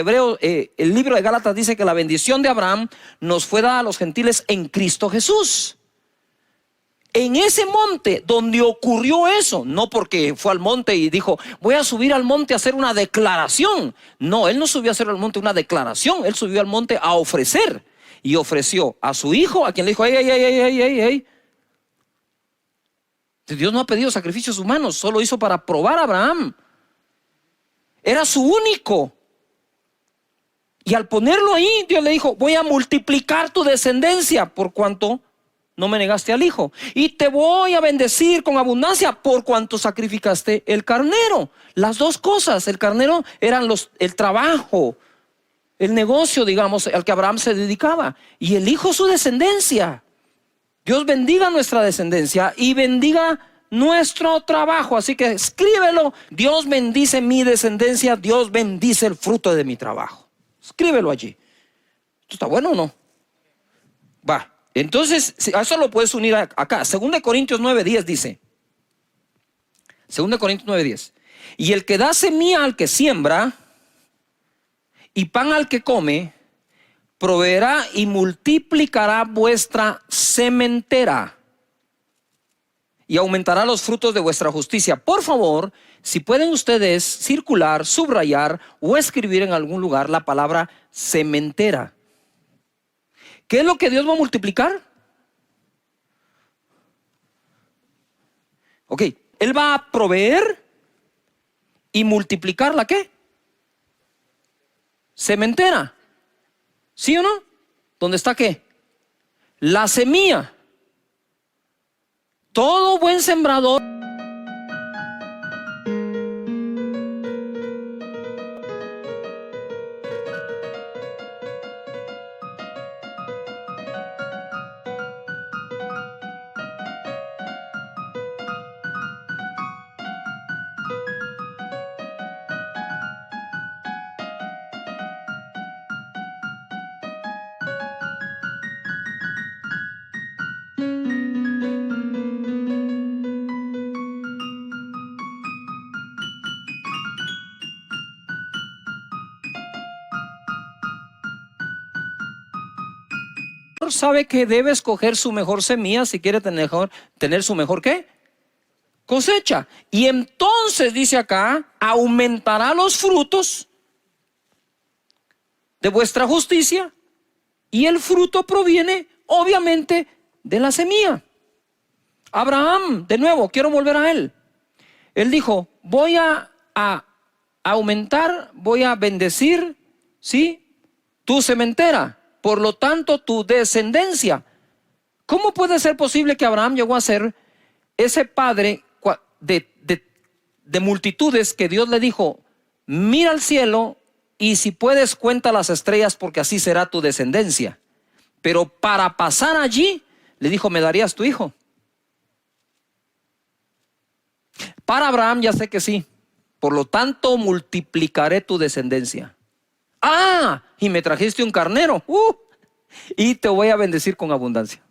el libro de Gálatas dice que la bendición de Abraham nos fue dada a los gentiles en Cristo Jesús. En ese monte donde ocurrió eso, no porque fue al monte y dijo, voy a subir al monte a hacer una declaración. No, él no subió a hacer al monte una declaración, él subió al monte a ofrecer. Y ofreció a su hijo, a quien le dijo, hey. Dios no ha pedido sacrificios humanos, solo hizo para probar a Abraham. Era su único. Y al ponerlo ahí, Dios le dijo, voy a multiplicar tu descendencia por cuanto no me negaste al hijo. Y te voy a bendecir con abundancia por cuanto sacrificaste el carnero. Las dos cosas, el carnero eran el trabajo, el negocio, digamos, al que Abraham se dedicaba. Y el hijo su descendencia. Dios bendiga nuestra descendencia y bendiga nuestro trabajo. Así que escríbelo. Dios bendice mi descendencia. Dios bendice el fruto de mi trabajo. Escríbelo allí. ¿Esto está bueno o no? Va. Entonces, a eso lo puedes unir acá. 2 Corintios 9:10 dice. 2 Corintios 9:10. Y el que da semilla al que siembra y pan al que come, proveerá y multiplicará vuestra sementera y aumentará los frutos de vuestra justicia. Por favor, si pueden ustedes circular, subrayar o escribir en algún lugar la palabra sementera. ¿Qué es lo que Dios va a multiplicar? Ok, Él va a proveer y multiplicar ¿la qué? Sementera. ¿Sí o no? ¿Dónde está qué? La semilla. Todo buen sembrador sabe que debe escoger su mejor semilla si quiere tener su mejor ¿qué? Cosecha. Y entonces dice acá, aumentará los frutos de vuestra justicia, y el fruto proviene obviamente de la semilla. Abraham, de nuevo, quiero volver a él. Él dijo, voy a aumentar, voy a bendecir, ¿sí?, tu sementera, por lo tanto tu descendencia. ¿Cómo puede ser posible que Abraham llegó a ser ese padre de multitudes que Dios le dijo, mira al cielo y si puedes cuenta las estrellas porque así será tu descendencia? Pero para pasar allí, le dijo, ¿me darías tu hijo? Para Abraham ya sé que sí. Por lo tanto, multiplicaré tu descendencia. Ah, y me trajiste un carnero. Y te voy a bendecir con abundancia.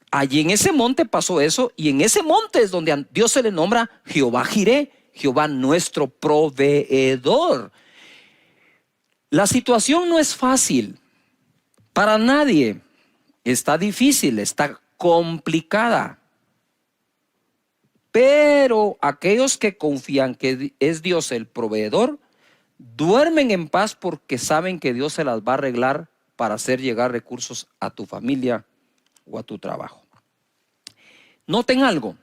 Allí en ese monte pasó eso, y en ese monte es donde a Dios se le nombra Jehová Jireh, Jehová nuestro proveedor. La situación no es fácil para nadie. Está difícil, está complicada. Pero aquellos que confían que es Dios el proveedor, duermen en paz porque saben que Dios se las va a arreglar para hacer llegar recursos a tu familia o a tu trabajo. Noten algo.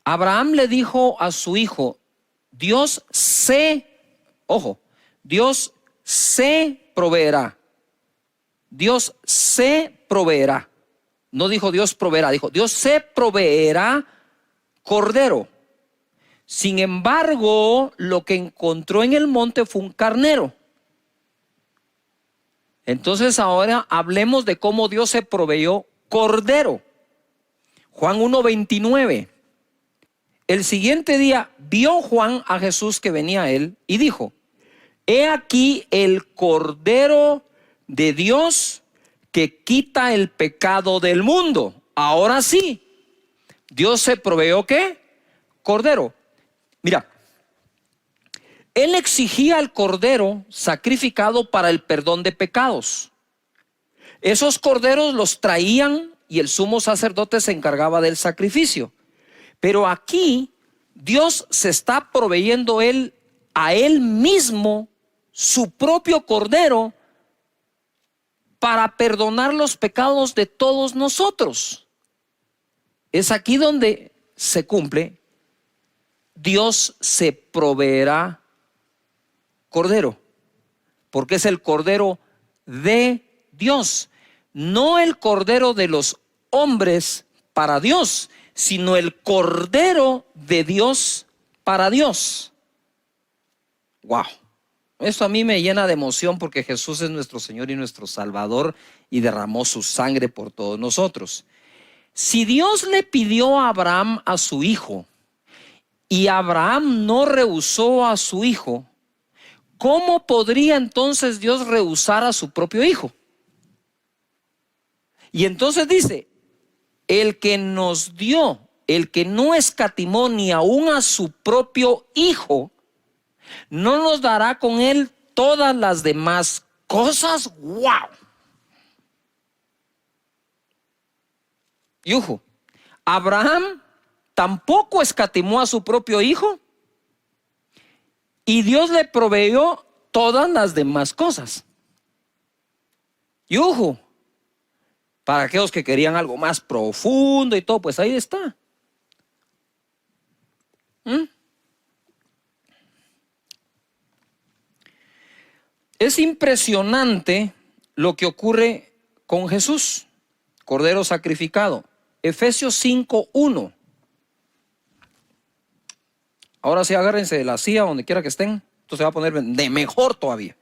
Abraham le dijo a su hijo, Dios se proveerá. Dios se proveerá. No dijo Dios proveerá, dijo Dios se proveerá cordero. Sin embargo, lo que encontró en el monte fue un carnero. Entonces ahora hablemos de cómo Dios se proveyó cordero. Juan 1:29. El siguiente día vio Juan a Jesús que venía a él y dijo, he aquí el cordero de Dios que quita el pecado del mundo. Ahora sí, Dios se proveyó ¿qué? Cordero. Mira, él exigía el cordero sacrificado para el perdón de pecados. Esos corderos los traían y el sumo sacerdote se encargaba del sacrificio. Pero aquí Dios se está proveyendo a él mismo su propio cordero para perdonar los pecados de todos nosotros. Es aquí donde se cumple. Dios se proveerá cordero, porque es el cordero de Dios, no el cordero de los hombres para Dios, sino el cordero de Dios para Dios. Wow, esto a mí me llena de emoción porque Jesús es nuestro Señor y nuestro Salvador y derramó su sangre por todos nosotros. Si Dios le pidió a Abraham a su hijo y Abraham no rehusó a su hijo, ¿cómo podría entonces Dios rehusar a su propio hijo? Y entonces dice, el que nos dio, el que no escatimó ni aún a su propio hijo, ¿no nos dará con él todas las demás cosas? ¡Wow! Yujo, Abraham tampoco escatimó a su propio hijo y Dios le proveyó todas las demás cosas. Yujo, para aquellos que querían algo más profundo y todo, pues ahí está. Es impresionante lo que ocurre con Jesús, cordero sacrificado. Efesios 5:1. Ahora sí, agárrense de la silla donde quiera que estén. Esto se va a poner de mejor todavía.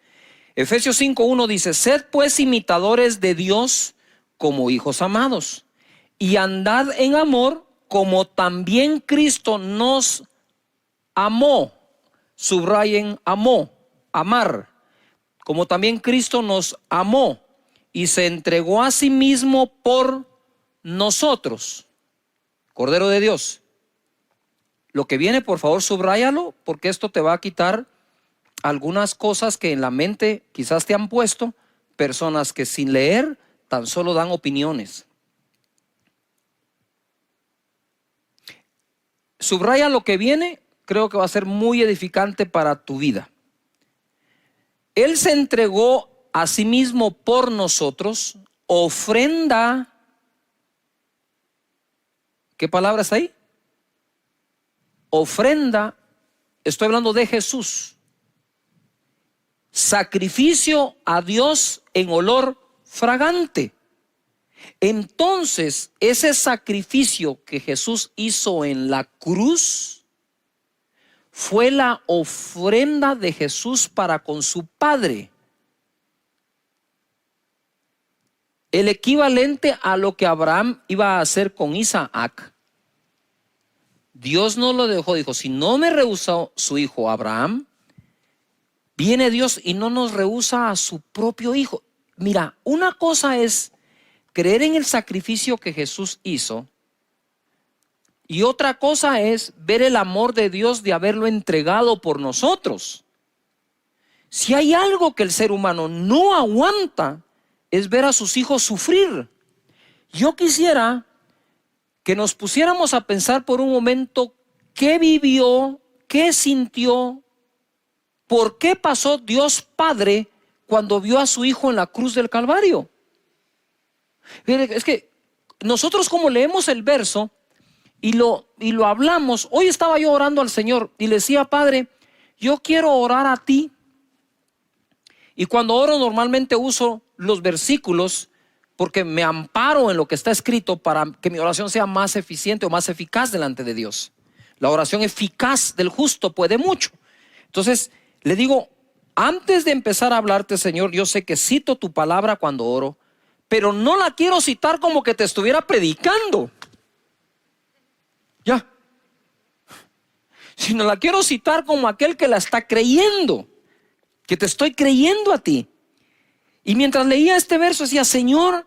Efesios 5:1 dice, sed pues imitadores de Dios como hijos amados, y andad en amor como también Cristo nos amó. Subrayen amó, amar. Como también Cristo nos amó y se entregó a sí mismo por nosotros. Cordero de Dios. Lo que viene, por favor, subráyalo, porque esto te va a quitar algunas cosas que en la mente quizás te han puesto, personas que sin leer tan solo dan opiniones. Subraya lo que viene, creo que va a ser muy edificante para tu vida. Él se entregó a sí mismo por nosotros, ofrenda. ¿Qué palabra está ahí? Ofrenda, estoy hablando de Jesús. Sacrificio a Dios en olor fragante. Entonces, ese sacrificio que Jesús hizo en la cruz fue la ofrenda de Jesús para con su Padre. El equivalente a lo que Abraham iba a hacer con Isaac. Dios no lo dejó, dijo, si no me rehusó su hijo Abraham, viene Dios y no nos rehúsa a su propio hijo. Mira, una cosa es creer en el sacrificio que Jesús hizo, y otra cosa es ver el amor de Dios de haberlo entregado por nosotros. Si hay algo que el ser humano no aguanta, es ver a sus hijos sufrir. Yo quisiera que nos pusiéramos a pensar por un momento qué vivió, qué sintió, por qué pasó Dios Padre cuando vio a su hijo en la cruz del Calvario. Es que nosotros, como leemos el verso y lo hablamos, hoy estaba yo orando al Señor y le decía, Padre, yo quiero orar a ti. Y cuando oro normalmente uso los versículos porque me amparo en lo que está escrito para que mi oración sea más eficiente o más eficaz delante de Dios. La oración eficaz del justo puede mucho. Entonces le digo, antes de empezar a hablarte, Señor, yo sé que cito tu palabra cuando oro, pero no la quiero citar como que te estuviera predicando. Ya. Sino la quiero citar como aquel que la está creyendo, que te estoy creyendo a ti. Y mientras leía este verso decía, Señor,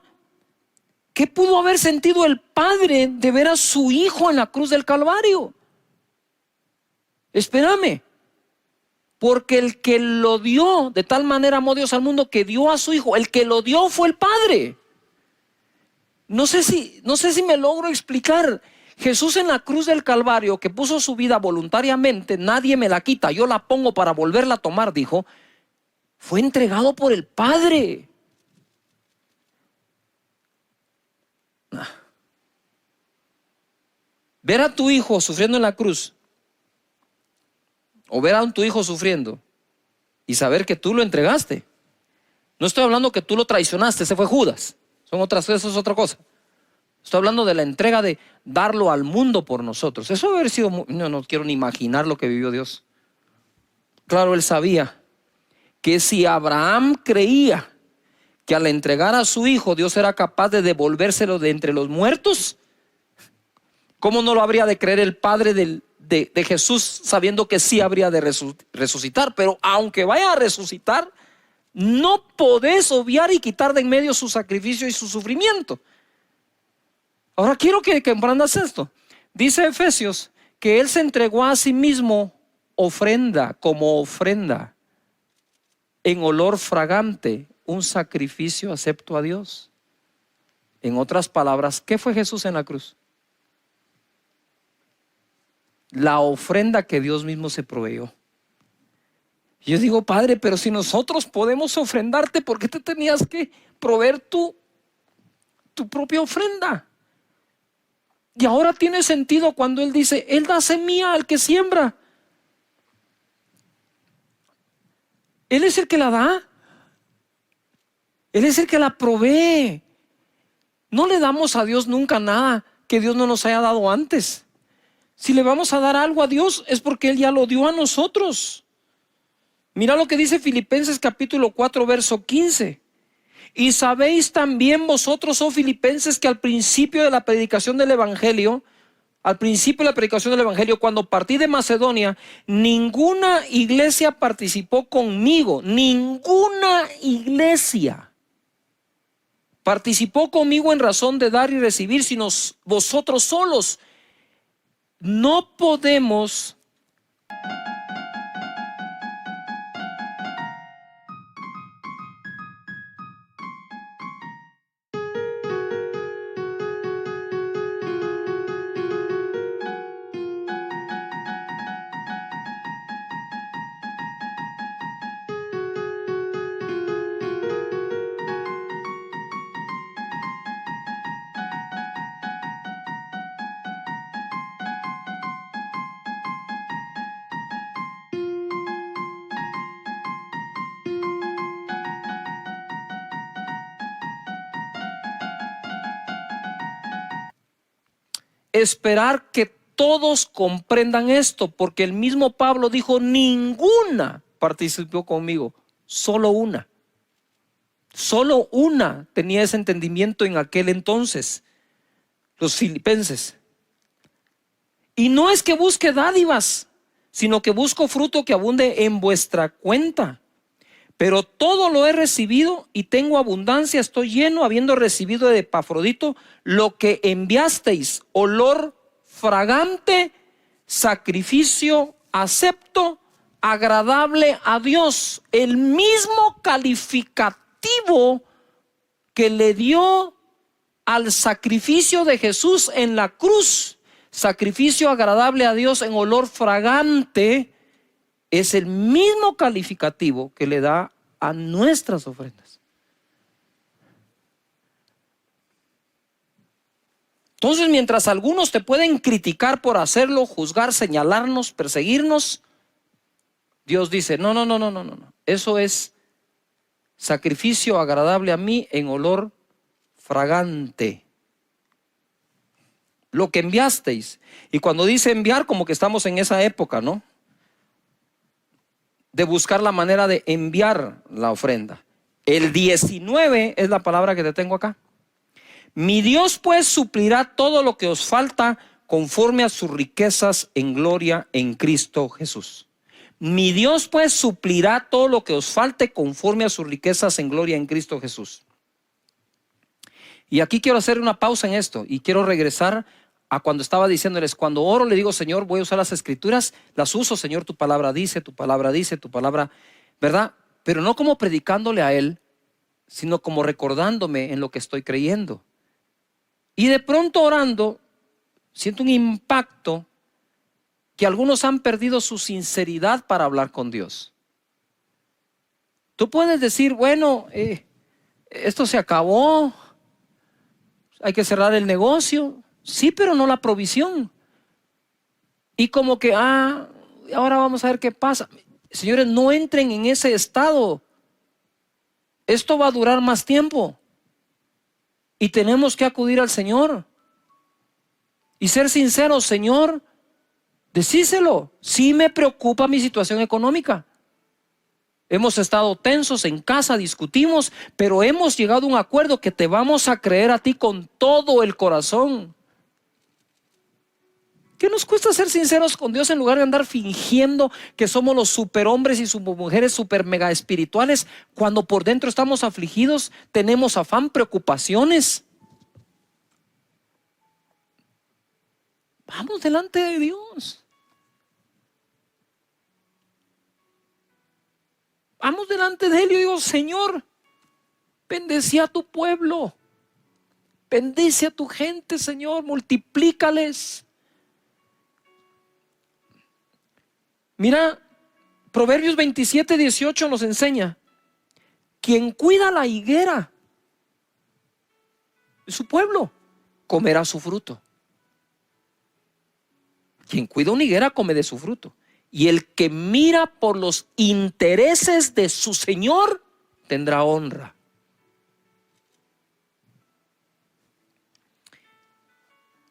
¿qué pudo haber sentido el Padre de ver a su hijo en la cruz del Calvario? Espérame, porque el que lo dio, de tal manera amó Dios al mundo que dio a su hijo, el que lo dio fue el Padre. No sé si me logro explicar. Jesús en la cruz del Calvario, que puso su vida voluntariamente, nadie me la quita, yo la pongo para volverla a tomar, dijo, fue entregado por el Padre. Ver a tu hijo sufriendo en la cruz, o ver a tu hijo sufriendo y saber que tú lo entregaste. No estoy hablando que tú lo traicionaste, ese fue Judas. Eso es otra cosa. Estoy hablando de la entrega de darlo al mundo por nosotros. Eso debe haber sido, no quiero ni imaginar lo que vivió Dios. Claro, él sabía que si Abraham creía que al entregar a su hijo Dios era capaz de devolvérselo de entre los muertos, ¿cómo no lo habría de creer el Padre de Jesús, sabiendo que sí habría de resucitar? Pero aunque vaya a resucitar, no podés obviar y quitar de en medio su sacrificio y su sufrimiento. Ahora quiero que comprendas esto. Dice Efesios que Él se entregó a sí mismo como ofrenda, en olor fragante, un sacrificio acepto a Dios. En otras palabras, ¿qué fue Jesús en la cruz? La ofrenda que Dios mismo se proveyó. Yo digo, Padre, pero si nosotros podemos ofrendarte, ¿por qué te tenías que proveer tu propia ofrenda? Y ahora tiene sentido cuando Él dice, Él da semilla al que siembra. Él es el que la da. Él es el que la provee. No le damos a Dios nunca nada que Dios no nos haya dado antes. Si le vamos a dar algo a Dios es porque Él ya lo dio a nosotros. Mira lo que dice Filipenses capítulo 4 verso 15. Y sabéis también vosotros, oh filipenses, que al principio de la predicación del Evangelio, cuando partí de Macedonia, ninguna iglesia participó conmigo, ninguna iglesia participó conmigo en razón de dar y recibir, sino vosotros solos. No podemos esperar que todos comprendan esto, porque el mismo Pablo dijo, ninguna participó conmigo, solo una. Solo una tenía ese entendimiento en aquel entonces, los filipenses. Y no es que busque dádivas, sino que busco fruto que abunde en vuestra cuenta. Pero todo lo he recibido y tengo abundancia, estoy lleno, habiendo recibido de Epafrodito lo que enviasteis, olor fragante, sacrificio acepto, agradable a Dios. El mismo calificativo que le dio al sacrificio de Jesús en la cruz, sacrificio agradable a Dios en olor fragante, es el mismo calificativo que le da a nuestras ofrendas. Entonces, mientras algunos te pueden criticar por hacerlo, juzgar, señalarnos, perseguirnos, Dios dice, no. Eso es sacrificio agradable a mí en olor fragante. Lo que enviasteis. Y cuando dice enviar, como que estamos en esa época, ¿no? De buscar la manera de enviar la ofrenda. El 19 es la palabra que te tengo acá. Mi Dios pues suplirá todo lo que os falta conforme a sus riquezas en gloria en Cristo Jesús. Mi Dios pues suplirá todo lo que os falte conforme a sus riquezas en gloria en Cristo Jesús. Y aquí quiero hacer una pausa en esto y quiero regresar a cuando estaba diciéndoles, cuando oro le digo, Señor, voy a usar las escrituras, las uso, Señor, tu palabra dice, tu palabra dice, tu palabra, ¿verdad? Pero no como predicándole a Él, sino como recordándome en lo que estoy creyendo. Y de pronto orando, siento un impacto que algunos han perdido su sinceridad para hablar con Dios. Tú puedes decir, bueno, esto se acabó, hay que cerrar el negocio. Sí, pero no la provisión. Y como que, ahora vamos a ver qué pasa. Señores, no entren en ese estado. Esto va a durar más tiempo. Y tenemos que acudir al Señor. Y ser sinceros, Señor, decíselo. Sí me preocupa mi situación económica. Hemos estado tensos en casa, discutimos, pero hemos llegado a un acuerdo que te vamos a creer a ti con todo el corazón. ¿Qué nos cuesta ser sinceros con Dios en lugar de andar fingiendo que somos los superhombres y supermujeres super mega espirituales cuando por dentro estamos afligidos, tenemos afán, preocupaciones? Vamos delante de Dios. Vamos delante de Él y yo digo, Señor, bendice a tu pueblo, bendice a tu gente, Señor, multiplícales. Mira, Proverbios 27:18 nos enseña, quien cuida la higuera de su pueblo, comerá su fruto. Quien cuida una higuera come de su fruto. Y el que mira por los intereses de su Señor tendrá honra.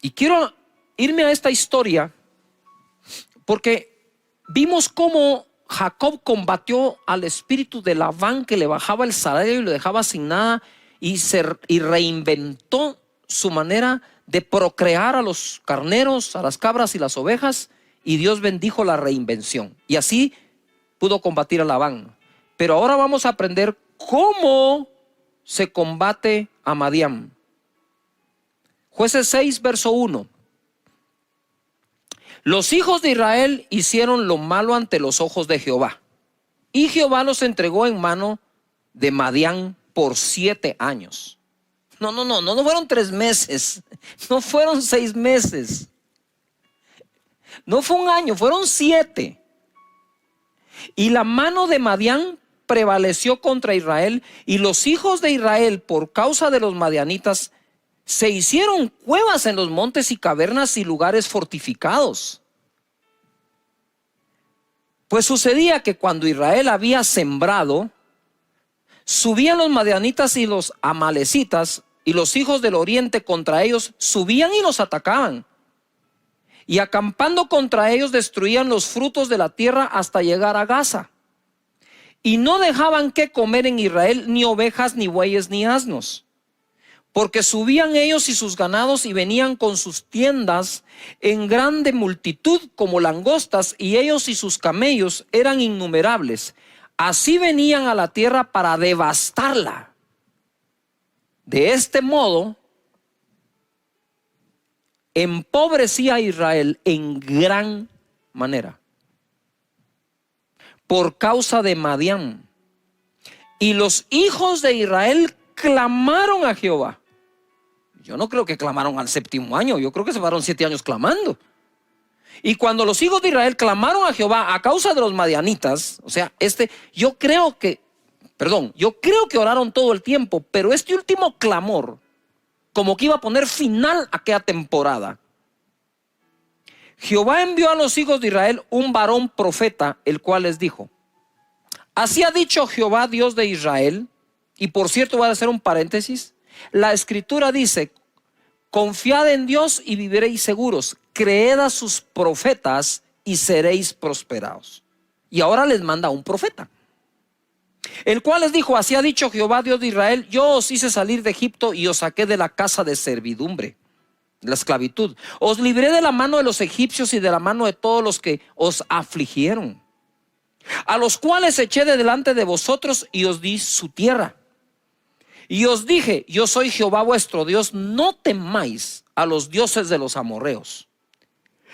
Y quiero irme a esta historia porque vimos cómo Jacob combatió al espíritu de Labán, que le bajaba el salario y lo dejaba sin nada, y reinventó su manera de procrear a los carneros, a las cabras y las ovejas, y Dios bendijo la reinvención. Y así pudo combatir a Labán. Pero ahora vamos a aprender cómo se combate a Madián. Jueces 6, verso 1. Los hijos de Israel hicieron lo malo ante los ojos de Jehová, y Jehová los entregó en mano de Madián por 7 años. No fueron 3 meses, no fueron 6 meses, no fue un año, fueron 7. Y la mano de Madián prevaleció contra Israel, y los hijos de Israel, por causa de los madianitas, se hicieron cuevas en los montes y cavernas y lugares fortificados. Pues sucedía que cuando Israel había sembrado, subían los madianitas y los amalecitas, y los hijos del oriente contra ellos subían y los atacaban. y acampando contra ellos destruían los frutos de la tierra hasta llegar a Gaza. Y no dejaban que comer en Israel ni ovejas, ni bueyes, ni asnos, porque subían ellos y sus ganados y venían con sus tiendas en grande multitud como langostas, y ellos y sus camellos eran innumerables. Así venían a la tierra para devastarla. De este modo empobrecía a Israel en gran manera por causa de Madián. Y los hijos de Israel clamaron a Jehová. Yo no creo que clamaron al séptimo año, yo creo que se pasaron 7 años clamando. Y cuando los hijos de Israel clamaron a Jehová a causa de los madianitas, o sea, yo creo que oraron todo el tiempo, pero este último clamor como que iba a poner final a aquella temporada. Jehová envió a los hijos de Israel un varón profeta, el cual les dijo: así ha dicho Jehová, Dios de Israel. Y por cierto, voy a hacer un paréntesis. La escritura dice: confiad en Dios y viviréis seguros, creed a sus profetas y seréis prosperados. Y ahora les manda un profeta, el cual les dijo: así ha dicho Jehová, Dios de Israel, yo os hice salir de Egipto y os saqué de la casa de servidumbre, la esclavitud. Os libré de la mano de los egipcios y de la mano de todos los que os afligieron, a los cuales eché de delante de vosotros y os di su tierra. Y os dije: yo soy Jehová vuestro Dios, no temáis a los dioses de los amorreos,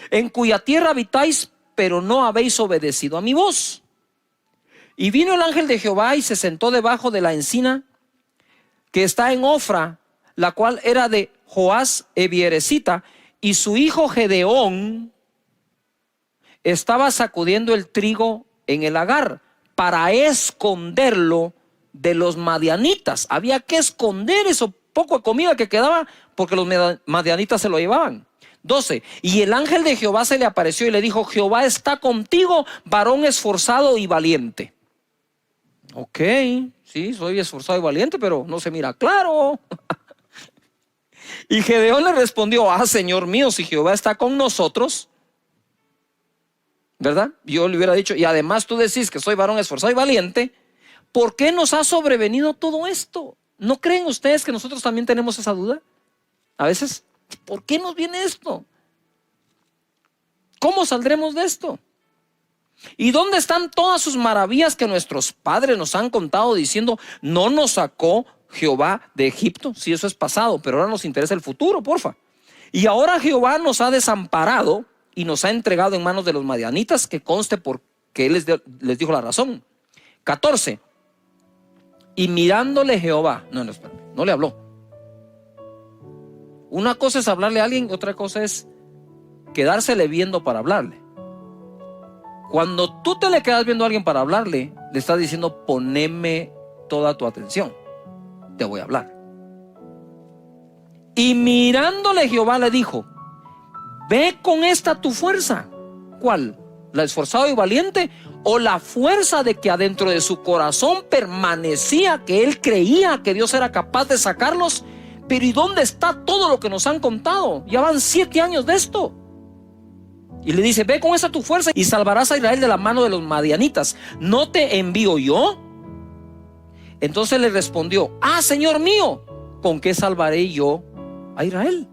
en cuya tierra habitáis, pero no habéis obedecido a mi voz. Y vino el ángel de Jehová y se sentó debajo de la encina que está en Ofra, la cual era de Joás Ebieresita, y su hijo Gedeón estaba sacudiendo el trigo en el lagar para esconderlo de los madianitas. Había que esconder eso poco de comida que quedaba, porque los madianitas se lo llevaban. 12. Y el ángel de Jehová se le apareció y le dijo: Jehová está contigo, varón esforzado y valiente. Ok, sí, soy esforzado y valiente, pero no se mira claro. Y Gedeón le respondió: Señor mío, si Jehová está con nosotros, ¿verdad? Yo le hubiera dicho: y además tú decís que soy varón esforzado y valiente, ¿por qué nos ha sobrevenido todo esto? ¿No creen ustedes que nosotros también tenemos esa duda? A veces, ¿por qué nos viene esto? ¿Cómo saldremos de esto? ¿Y dónde están todas sus maravillas que nuestros padres nos han contado, diciendo: no nos sacó Jehová de Egipto? Si eso es pasado, pero ahora nos interesa el futuro, porfa. Y ahora Jehová nos ha desamparado y nos ha entregado en manos de los madianitas, que conste porque él les dijo la razón. 14. Y mirándole Jehová, no le habló. Una cosa es hablarle a alguien, otra cosa es quedársele viendo para hablarle. Cuando tú te le quedas viendo a alguien para hablarle, le estás diciendo: poneme toda tu atención, te voy a hablar. Y mirándole Jehová le dijo: ve con esta tu fuerza. ¿Cuál? ¿La esforzado y valiente? ¿O la fuerza de que adentro de su corazón permanecía que él creía que Dios era capaz de sacarlos? Pero ¿y dónde está todo lo que nos han contado? Ya van 7 años de esto. Y le dice: ve con esa tu fuerza y salvarás a Israel de la mano de los madianitas. ¿No te envío yo? Entonces le respondió: Señor mío, ¿con qué salvaré yo a Israel?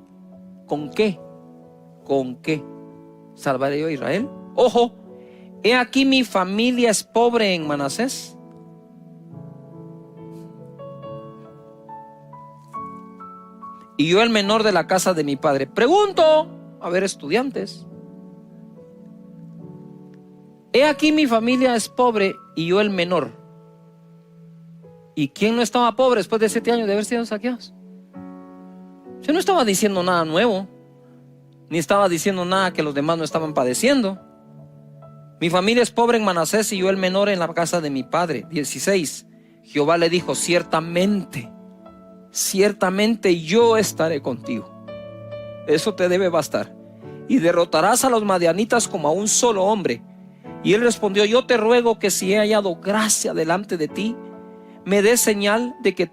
¿Con qué? ¿Con qué salvaré yo a Israel? Ojo, he aquí mi familia es pobre en Manasés, y yo el menor de la casa de mi padre. Pregunto, a ver, estudiantes, he aquí mi familia es pobre y yo el menor. ¿Y quién no estaba pobre después de 7 años de haber sido saqueados? Yo no estaba diciendo nada nuevo, ni estaba diciendo nada que los demás no estaban padeciendo. Mi familia es pobre en Manasés y yo el menor en la casa de mi padre. 16. Jehová le dijo: ciertamente yo estaré contigo. Eso te debe bastar. Y derrotarás a los madianitas como a un solo hombre. Y él respondió: yo te ruego que si he hallado gracia delante de ti, me des señal de que